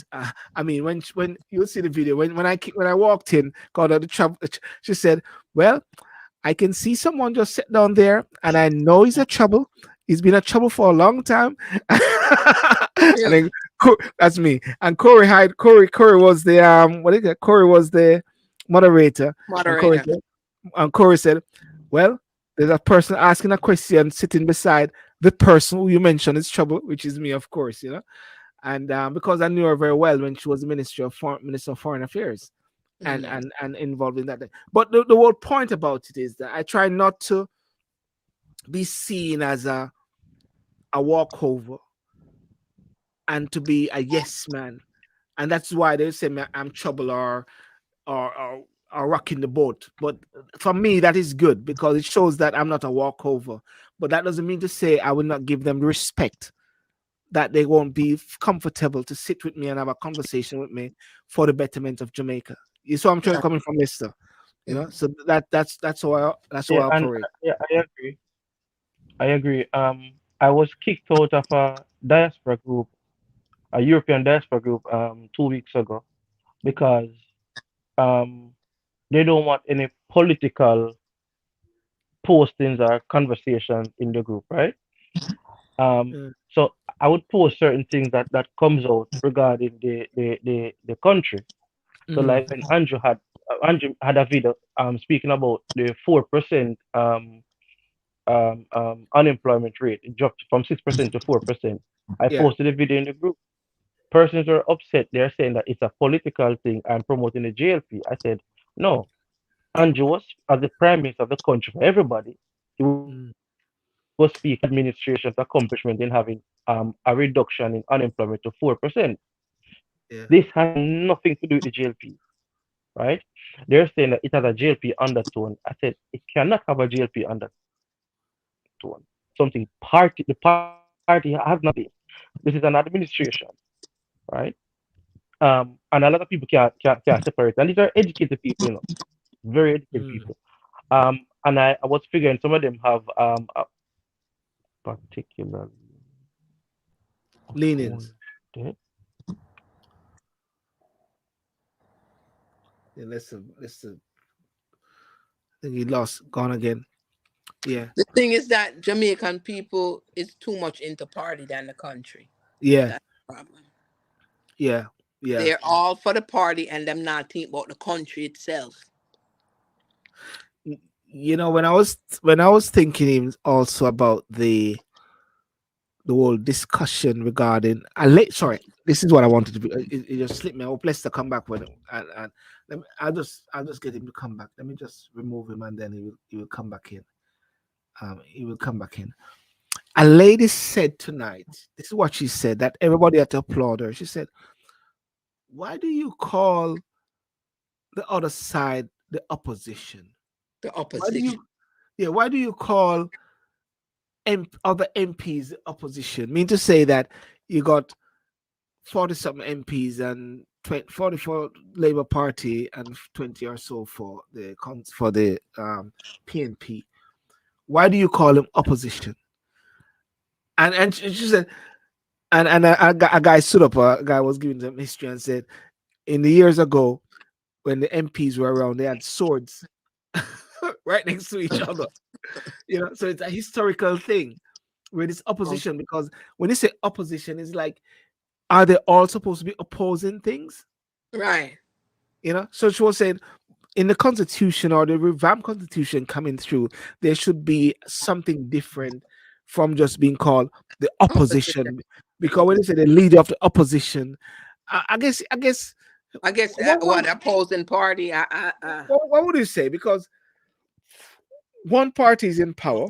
I mean when you'll see the video when I walked in, called her the trouble. She said, "Well, I can see someone just sit down there, and I know he's a trouble. He's been a trouble for a long time." And then Really? that's me. And Corey was the what is it? Corey was the moderator, and Moderator. Corey said, "Well, there's a person asking a question sitting beside the person who you mentioned is trouble, which is me, of course, you know." And because I knew her very well when she was the Minister of Foreign Affairs, and Mhm. involved in that. But the whole point about it is that I try not to be seen as a walkover and to be a yes man, and that's why they say I'm trouble or or rocking the boat. But for me, that is good because it shows that I'm not a walkover. But that doesn't mean to say I will not give them the respect that they won't be comfortable to sit with me and have a conversation with me for the betterment of Jamaica. You saw I'm trying Right. coming from, Mister. You know, Mhm. so that's how Yeah, I and operate. yeah, I agree. I agree. I was kicked out of a diaspora group, a European diaspora group, 2 weeks ago because um they don't want any political postings or conversations in the group, right? Mm, So I would post certain things that comes out regarding the country. So mm, like when Andrew had a video speaking about the 4% unemployment rate. It dropped from 6% to 4%. I yeah. posted a video in the group. Persons are upset. They're saying that it's a political thing. I'm promoting the JLP. I said, no. Andrew was, as the prime minister of the country for everybody, he was Mm, speaking administration's accomplishment in having a reduction in unemployment to 4%. yeah. This has nothing to do with the JLP, right? They're saying that it has a JLP undertone. I said it cannot have a JLP undertone. Something the party has not been. This is an administration, right? And a lot of people can't separate. And these are educated people, you know, very educated people. Mm. And I was figuring some of them have a particular my phone Leanings. dead. Yeah, I think he lost, gone again. Yeah, The thing is that Jamaican people is too much into party than the country. yeah, That's the problem. yeah, yeah. They're all for the party and them not think about the country itself. You know, when I was thinking also about the whole discussion regarding sorry, this is what I wanted to be. It just slipped me. I hope Lester come back with it, and I'll just get him to come back. Let me just remove him, and then he will come back in. He will come back in. A lady said tonight, this is what she said, that everybody had to applaud her. She said, "Why do you call the other side the opposition? The Why do opposition. you, yeah, why do you call other MPs the opposition? Mean to say that you got 40 something MPs and 20, 40 for Labour Party and 20 or so for the PNP. Why do you call them opposition?" And she said, and a guy stood up, a guy was giving them history and said, in the years ago when the MPs were around, they had swords right next to each other. You know, so it's a historical thing with this Oh, opposition because when you say opposition, it's like, are they all supposed to be opposing things? right. You know, so she was saying in the constitution or the revamped constitution coming through, there should be something different from just being called the Opposition. opposition. The Because when they opposition. say the leader of the opposition, I guess I guess what, what opposing party. what would you say? Because one party is in power.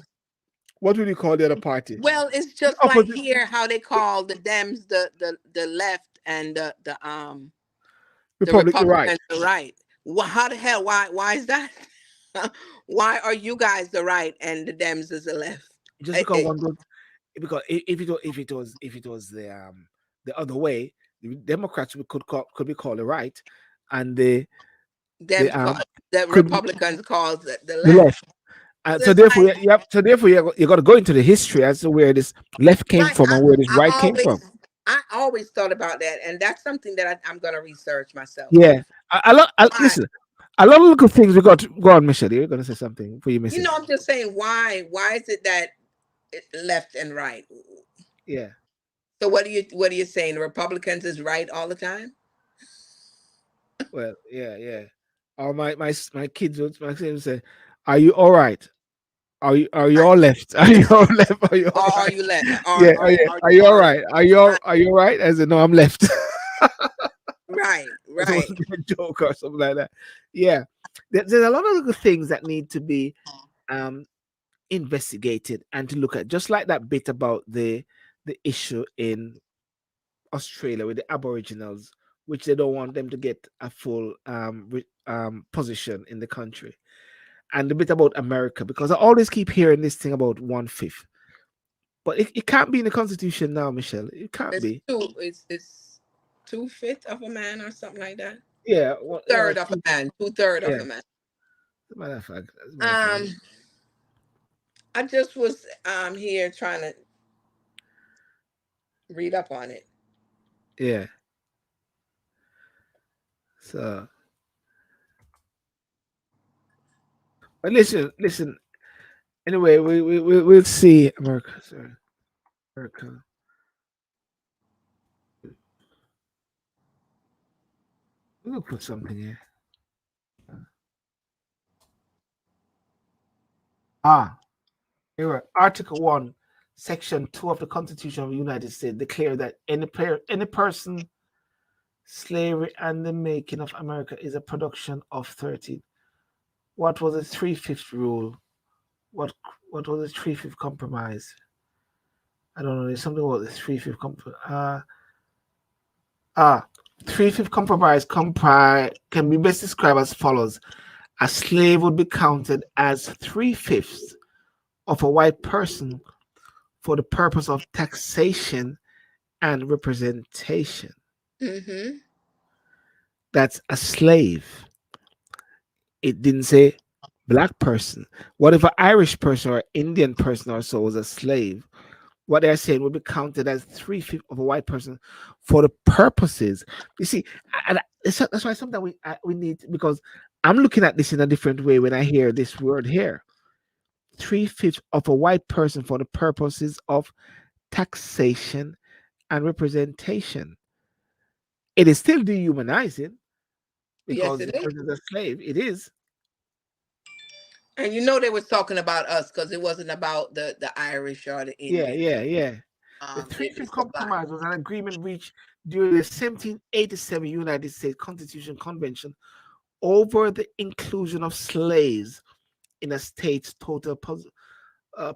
What would you call the other party? Well, it's The just like opposite. here how they call the Dems the left and the Republic, the right. Republicans the right. How the hell? Why is that? Why are you guys the right and the Dems is the left? just because one don't, because if it was the other way, the Democrats could be called the right, and the them the could be Republicans call the the left. left. So So it's therefore, like, so therefore, you got to go into the history as to where this left came right. from and where this I right came from. always I always thought about that, and that's something that I'm going to research myself. Yeah, Why? listen. A lot of little things we got. Go on, Michelle. You're going to say something before you miss You it. know, I'm just saying, why? Why is it that left and right? Yeah. So what are you saying? The Republicans is right all the time? Well, yeah, yeah. Or my kids would my kids would say, "Are you all right? Are you Right. all left? Are you all left? Are you Or all are right? you left? Yeah, oh, yeah. Are Are you you all all right? right? Are you all right?" I said, "No, I'm left." Right, It's right. supposed to be a joke or something like that. Yeah, there's a lot of little things that need to be um investigated and to look at, just like that bit about the issue in Australia with the Aboriginals, which they don't want them to get a full position in the country, and the bit about America, because I always keep hearing this thing about 1/5, but it can't be in the Constitution now, Michelle. It can't It's be. it's 2/5 of a man or something like that. Yeah, well, Third of a man. 2/3 of yeah. a man. As a matter of fact, as a matter of fact, Um, I just was here trying to read up on it. yeah. So, but listen. Anyway, we'll see. America, sorry, America. We'll put something here. Ah, here we are. Article 1, Section 2 of the Constitution of the United States declare that any person, slavery, and the making of America is a production of 13. What was the 3/5 rule? What what was the 3/5 compromise? I don't know. There's something about the 3/5 compromise. Ah, 3/5 compromise can be best described as follows: a slave would be counted as 3/5 of a white person for the purpose of taxation and representation. Mm-hmm. That's a slave. It didn't say black person. What if an Irish person or Indian person or so was a slave? What they're saying would be counted as 3/5 of a white person for the purposes. You see, and that's why sometimes we need, because I'm looking at this in a different way when I hear this word here. 3/5 of a white person for the purposes of taxation and representation. It is still dehumanizing Yes, because the it is. person is a slave. It is. And you know they was talking about us because it wasn't about the Irish or the Yeah, Indians. yeah, yeah. The It's 3/5 the black. Compromise was an agreement reached during the 1787 United States Constitution Convention over the inclusion of slaves in a state's total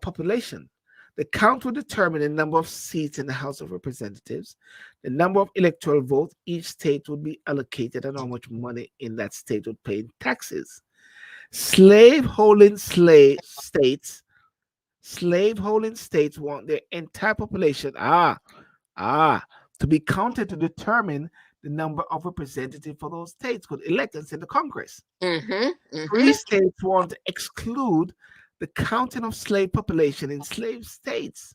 population. The count will determine the number of seats in the House of Representatives, the number of electoral votes each state would be allocated, and how much money in that state would pay in taxes. Slave holding states want their entire population ah to be counted to determine the number of representatives for those states could elect and send to Congress. Mm-hmm. Free Mm-hmm. states want to exclude the counting of slave population in slave states,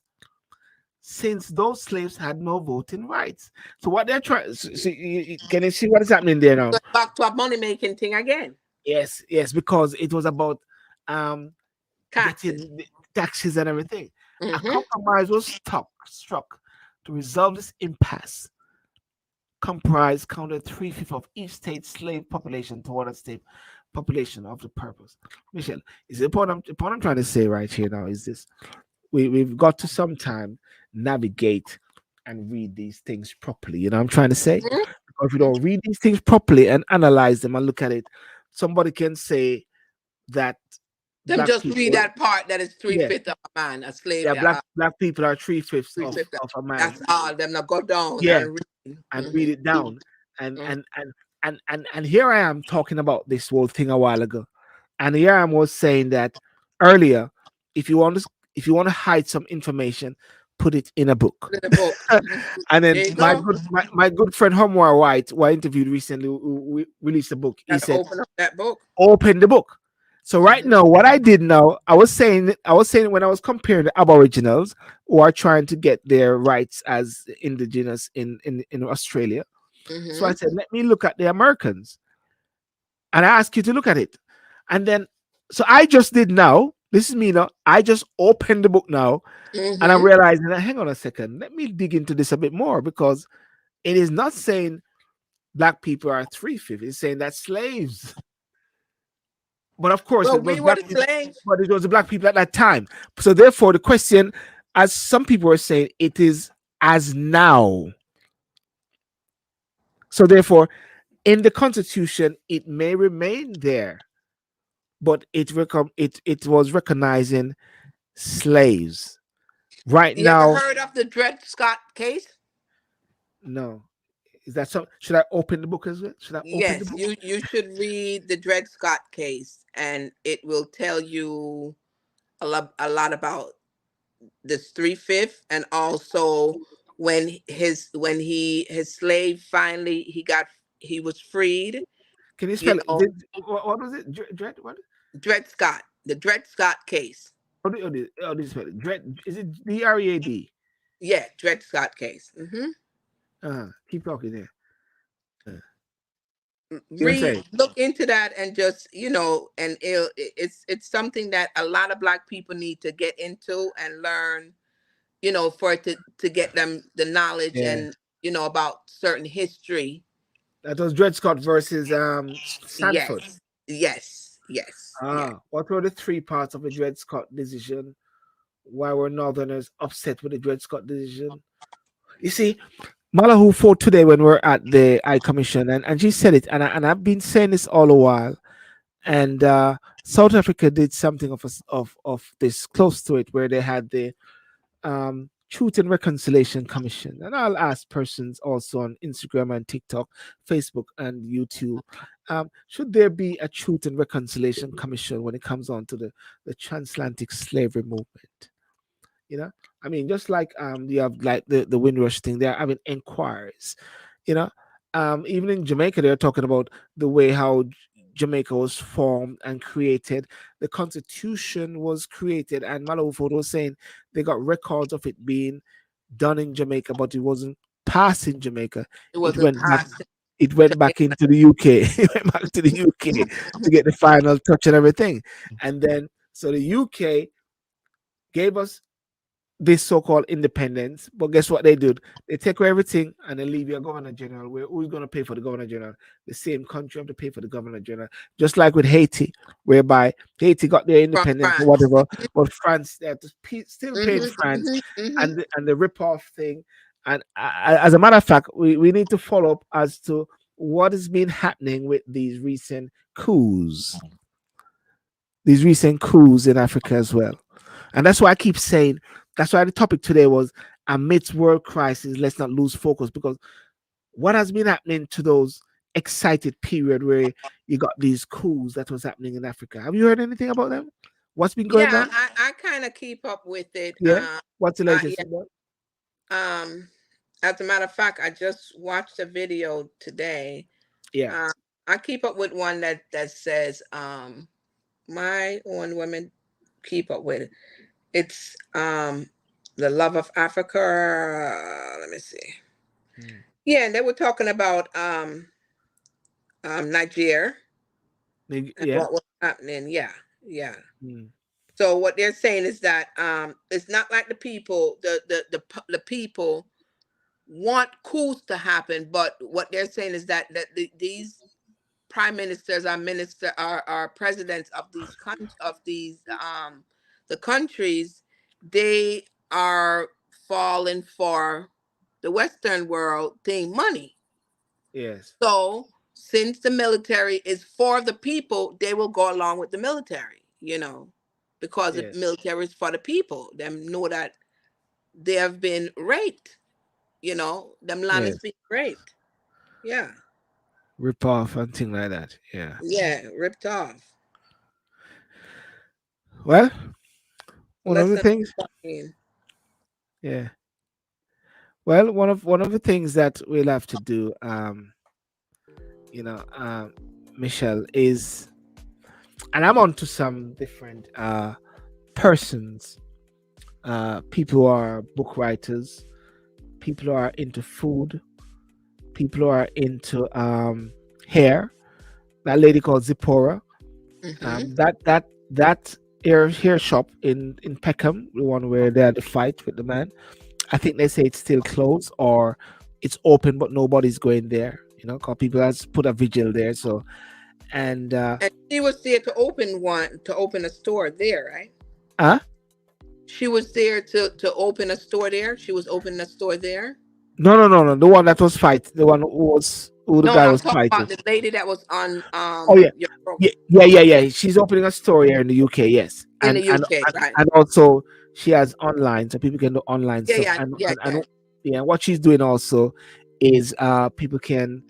since those slaves had no voting rights. So what they're trying, can you see what is happening there now? So back to a money making thing again. Yes, yes, because it was about um Taxes. getting the taxes and everything. A Mm-hmm. compromise was struck to resolve this impasse. Comprise counted 3/5 of each state's slave population toward a state population of the purpose. Michelle, is the point I'm trying to say right here now is this: we've got to sometime navigate and read these things properly. You know what I'm trying to say? Because if we don't read these things properly and analyze them and look at it, somebody can say that Them black just read people, that part that is three yeah, fifths of a man, a slave, yeah, black people are 3/5 three of fifths. a man. That's all. Them not go down Yeah, and read. and read it Mm-hmm. down. And here I am talking about this whole thing a while ago. And here I was saying that earlier, if you want to if you want to hide some information, put it in a book. In the book. And then There you go. my good friend Homer White, who I interviewed recently, who released a book, he Got to said, open up that book. open the book. So right now, what I did now, I was saying when I was comparing the Aboriginals who are trying to get their rights as indigenous in Australia. So I Mm-hmm. said, let me look at the Americans, and I ask you to look at it. And then, so I just did now. This is me now. I just opened the book now, and I'm Mm-hmm. realizing that, hang on a second, let me dig into this a bit more, because it is not saying black people are 3/5. It's saying that slaves. But of course, Well, it was we were black the people, slaves. but it was the black people at that time. So therefore, the question, as some people are saying, it is as now. So therefore, in the Constitution, it may remain there, but it was recognizing slaves. Right You ever now, heard of the Dred Scott case? no. Is that something? Should I open the book as well? Should I open the Yes, book? you should read the Dred Scott case, and it will tell you a lot about this 3/5, and also when his slave finally he was freed. Can you You spell it? know, What was it? Dread? What? Dred Scott, the Dred Scott case. How do you spell it? Dread? Is it DREAD? Yeah, Dred Scott case. Keep talking there. Uh, you were Read, saying? look into that, and just and it's something that a lot of black people need to get into and learn. For it to get them the knowledge Yeah. and about certain history. That was Dred Scott versus Sanford. Yes, yes, yes, yes. What were the three parts of the Dred Scott decision? Why were Northerners upset with the Dred Scott decision? You see, Malahu fought today when we're at the I Commission, and she said it, and I've been saying this all a while. And South Africa did something of this close to it, where they had the Truth and Reconciliation Commission. And I'll ask persons also on Instagram and TikTok, Facebook and YouTube, should there be a Truth and Reconciliation Commission when it comes on to the transatlantic slavery movement? You know, I mean, just like you have like the Windrush thing, they're having inquiries. You know, even in Jamaica, they're talking about the way how Jamaica was formed and created. The Constitution was created, and Malofo was saying they got records of it being done in Jamaica, but it wasn't passed in Jamaica. It It wasn't went back. passed It went to back into the UK. It went back to the UK to get the final touch and everything. And then, so the UK gave us this so-called independence, but guess what they did? They take away everything and they leave you a governor general. Who's going to pay for the governor general? The same country have to pay for the governor general, just like with Haiti, whereby Haiti got their from independence or France. whatever, but France they have to still paying Hmm. France, Hmm. Hmm. and the rip-off thing. And as a matter of fact, we need to follow up as to what has been happening with these recent coups in Africa as well. And that's why I keep saying, that's why the topic today was amidst world crisis, let's not lose focus, because what has been happening to those excited period where you got these coups that was happening in Africa? Have you heard anything about them? What's been going Yeah, on? I kind of keep up with it. Yeah. What's the latest Yeah. on that? As a matter of fact, I just watched a video today. Yeah. Uh, I keep up with one that says, "My own women keep up with it." It's the love of Africa. Let me see. Mm. Yeah, and they were talking about Nigeria and Yeah. what was happening. Yeah, yeah. Mm. So what they're saying is that it's not like the people, the people want coups to happen, but what they're saying is that these prime ministers are presidents of the countries, they are falling for the Western world thing money. Yes. So since the military is for the people, they will go along with the military, because the Yes. military is for the people. Them know that they have been raped, them land has Yes. been raped. Yeah. Rip off and thing like that. Yeah. Yeah, ripped off. Well, One of less the than things, 14. yeah. Well, one of the things that we'll have to do, you know, Michelle, is, and I'm on to some different persons, people who are book writers, people who are into food, people who are into hair. That lady called Zipporah, Mm-hmm. that hair shop in Peckham, the one where they had the fight with the man. I think they say it's still closed or it's open, but nobody's going there. You know, because people has put a vigil there. So and And she was there to open a store there, right? uh She was there to open a store there. She was opening a store there. no, the one that was fight, the one who the No, guy I'm was talking fighting. about the lady that was on Oh yeah, your yeah. She's opening a store here in the UK, yes, in the UK, right? and also she has online, so people can do online Yeah, stuff. yeah, yeah, And yeah. yeah, what she's doing also is people can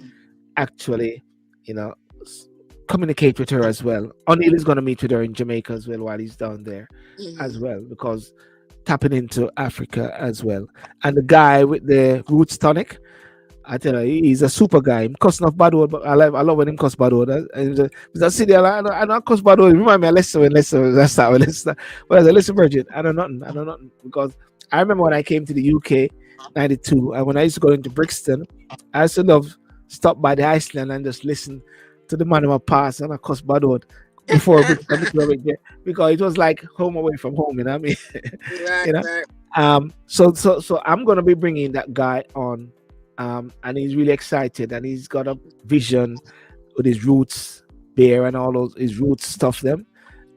actually, you know, s- communicate with her as well. O'Neill is going to meet with her in Jamaica as well while he's down there as Hmm. well, because tapping into Africa as well. And the guy with the roots tonic, I tell you, he's a super guy. Him cussing off bad word, but I love when him cuss bad word. And he's a city, I don't cuss bad word. Remind me of Lester when Lester, that's how Lester. But as a listen, Virgin, I know nothing. Because I remember when I came to the UK, 92, and when I used to go into Brixton, I used to love stop by the Iceland and just listen to the man of my past and I cuss bad word before Brixton before I went there. Because it was like home away from home, you know what I mean? Right, you know? right. So I'm gonna be bringing that guy on, and he's really excited, and he's got a vision with his roots beer and all those his roots stuff. Them,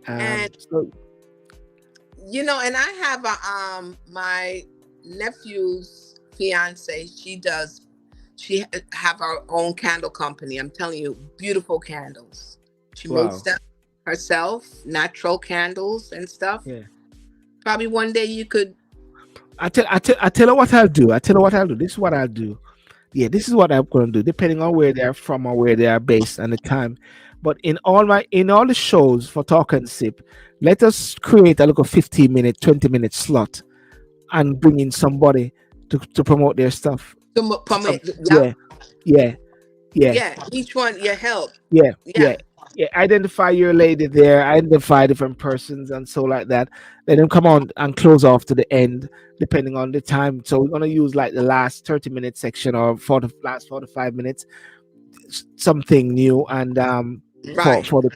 And so and I have my nephew's fiance. She have her own candle company. I'm telling you, beautiful candles. She makes wow, them herself, natural candles and stuff. yeah. Probably one day you could. I tell you what I'll do. I tell you what I'll do. This is what I'll do. Yeah, this is what I'm gonna do, depending on where they're from or where they are based and the time. But in all the shows for Talk and Sip, let us create a little 15-minute, 20-minute slot and bring in somebody to promote their stuff. Some, Permit. Yep. yeah, yeah, yeah, Yeah. Each one, your help. yeah, Yeah. yeah, yeah. Identify your lady there, identify different persons and so like that. Let them come on and close off to the end, depending on the time. So we're gonna use like the last 30-minute section or for the last 45 minutes, something new and Right. for the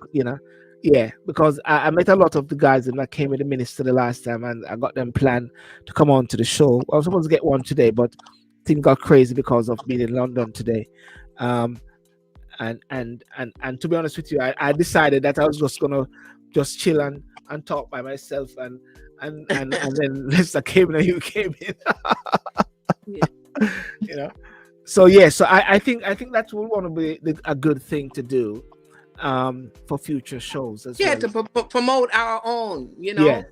yeah, because I met a lot of the guys that came with the minister the last time and I got them planned to come on to the show. I was supposed to get one today, but things got crazy because of being in London today. um and to be honest with you, I decided that I was just gonna just chill and talk by myself and then Lester came in and you came in. Yeah. you know so yeah, so I think that will want to be a good thing to do for future shows as Yeah. well. To promote our own. Yeah,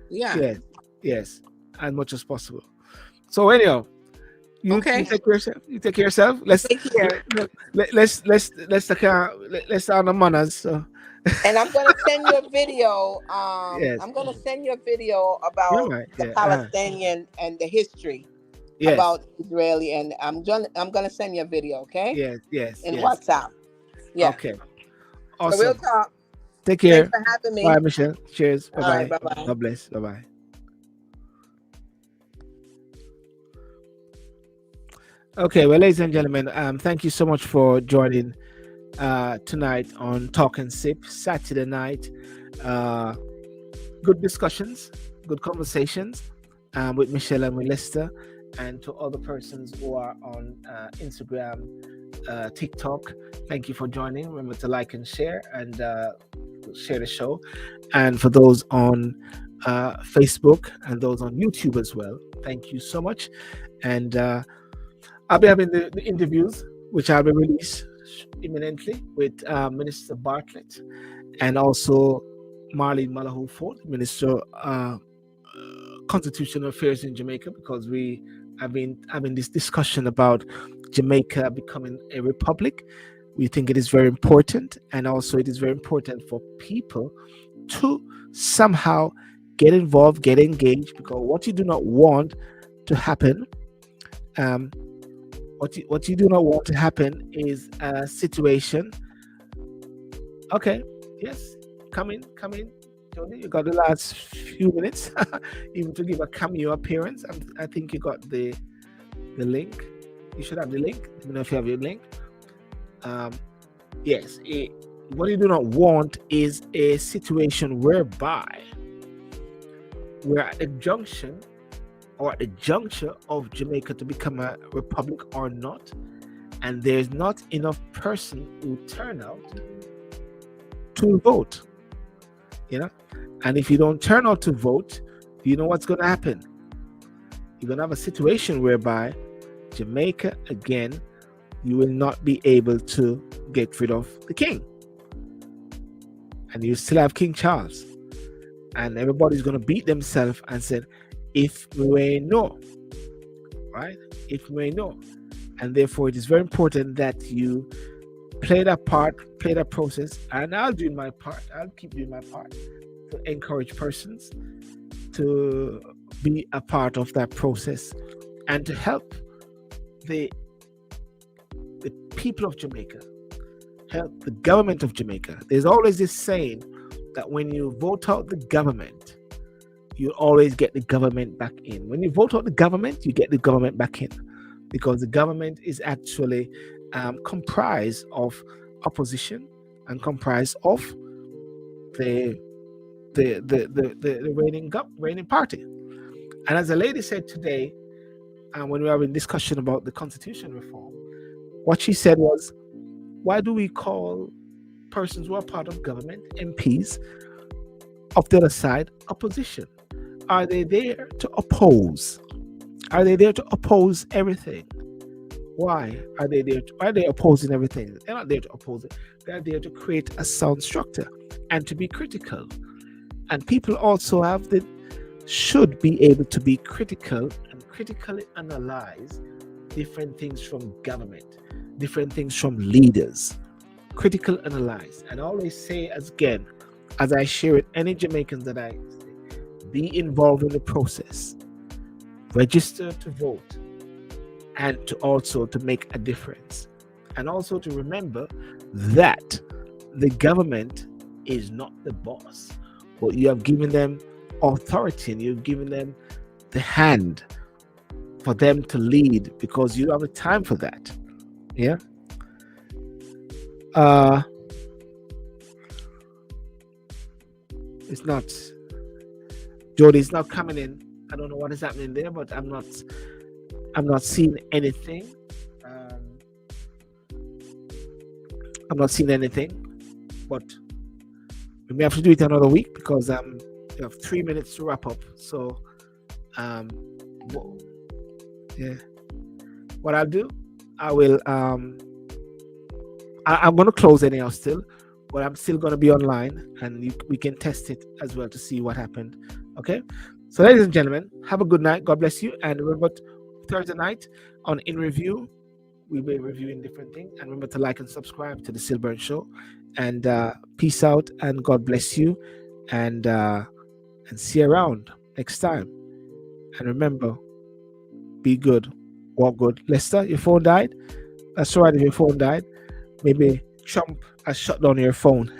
Yeah. yes, yes, as much as possible. So anyhow, you Okay. take care of yourself. You take care of yourself. Take care. Let's on the manners. So And I'm gonna send you a video. yes, I'm gonna send you a video you're about right. the Yeah, Palestinian and the history yes, about Israeli, and I'm gonna send you a video, okay? yes, yes, In yes. WhatsApp. Yeah. Okay, So we'll awesome. talk. Take Thanks care. for having Bye, me. Michelle. Cheers. Bye All right. bye. Bye bye. God bless. Bye bye. Okay, well, ladies and gentlemen, thank you so much for joining tonight on Talk and Sip Saturday night. Uh, good discussions, good conversations with Michelle and with Lester, and to other persons who are on Instagram, TikTok. Thank you for joining. Remember to like and share share the show. And for those on Facebook and those on YouTube as well, thank you so much. And I'll be having the interviews, which I'll be released imminently with Minister Bartlett and also Marlene Malahou Ford, Minister Constitutional Affairs in Jamaica, because we have been having this discussion about Jamaica becoming a republic. We think it is very important, and also it is very important for people to somehow get involved, get engaged, because what you do not want to happen, what you do not want to happen is a situation. Okay, yes, come in, Jody. You got the last few minutes, even to give a cameo appearance. I think you got the link. You should have the link. Let me know if you have your link. Yes, what you do not want is a situation whereby we're at the junction or at the juncture of Jamaica to become a republic or not, and there's not enough person who turn out to vote. And if you don't turn out to vote, you know what's going to happen? You're going to have a situation whereby Jamaica, again, you will not be able to get rid of the king. And you still have King Charles. And everybody's going to beat themselves and say, if we know, right? If we know. And therefore, it is very important that you play that part, play that process. And I'll do my part. I'll keep doing my part to encourage persons to be a part of that process and to help the people of Jamaica, help the government of Jamaica. There's always this saying that when you vote out the government, you always get the government back in. When you vote out the government, you get the government back in, because the government is actually comprised of opposition and comprised of the reigning party. And as the lady said today, when we were in discussion about the constitution reform, what she said was, why do we call persons who are part of government, MPs, of the other side, opposition? Are they there to oppose? Are they there to oppose everything? Why are they there? Why are they opposing everything? They're not there to oppose it. They're there to create a sound structure and to be critical. And people also should be able to be critical and critically analyze different things from government, different things from leaders. Critical analyze. And I always say, as I share with any Jamaicans that I say, be involved in the process, register to vote, and to also to make a difference. And also to remember that the government is not the boss, but you have given them authority and you've given them the hand for them to lead, because you don't have the time for that. Yeah. It's not, Jody's not coming in. I don't know what is happening there, but I'm not seeing anything. I'm not seeing anything, but we may have to do it another week, because we have 3 minutes to wrap up. So yeah, what I'll do, I will I'm going to close anyhow still, but I'm still going to be online, and we can test it as well to see what happened. Okay, so ladies and gentlemen, have a good night. God bless you. And remember, Thursday night on In Review, we'll be reviewing different things. And remember to like and subscribe to the Silburn Show. And peace out, and God bless you, and see you around next time. And remember, be good, walk good. Lester, your phone died? That's all right if your phone died. Maybe Trump has shut down your phone.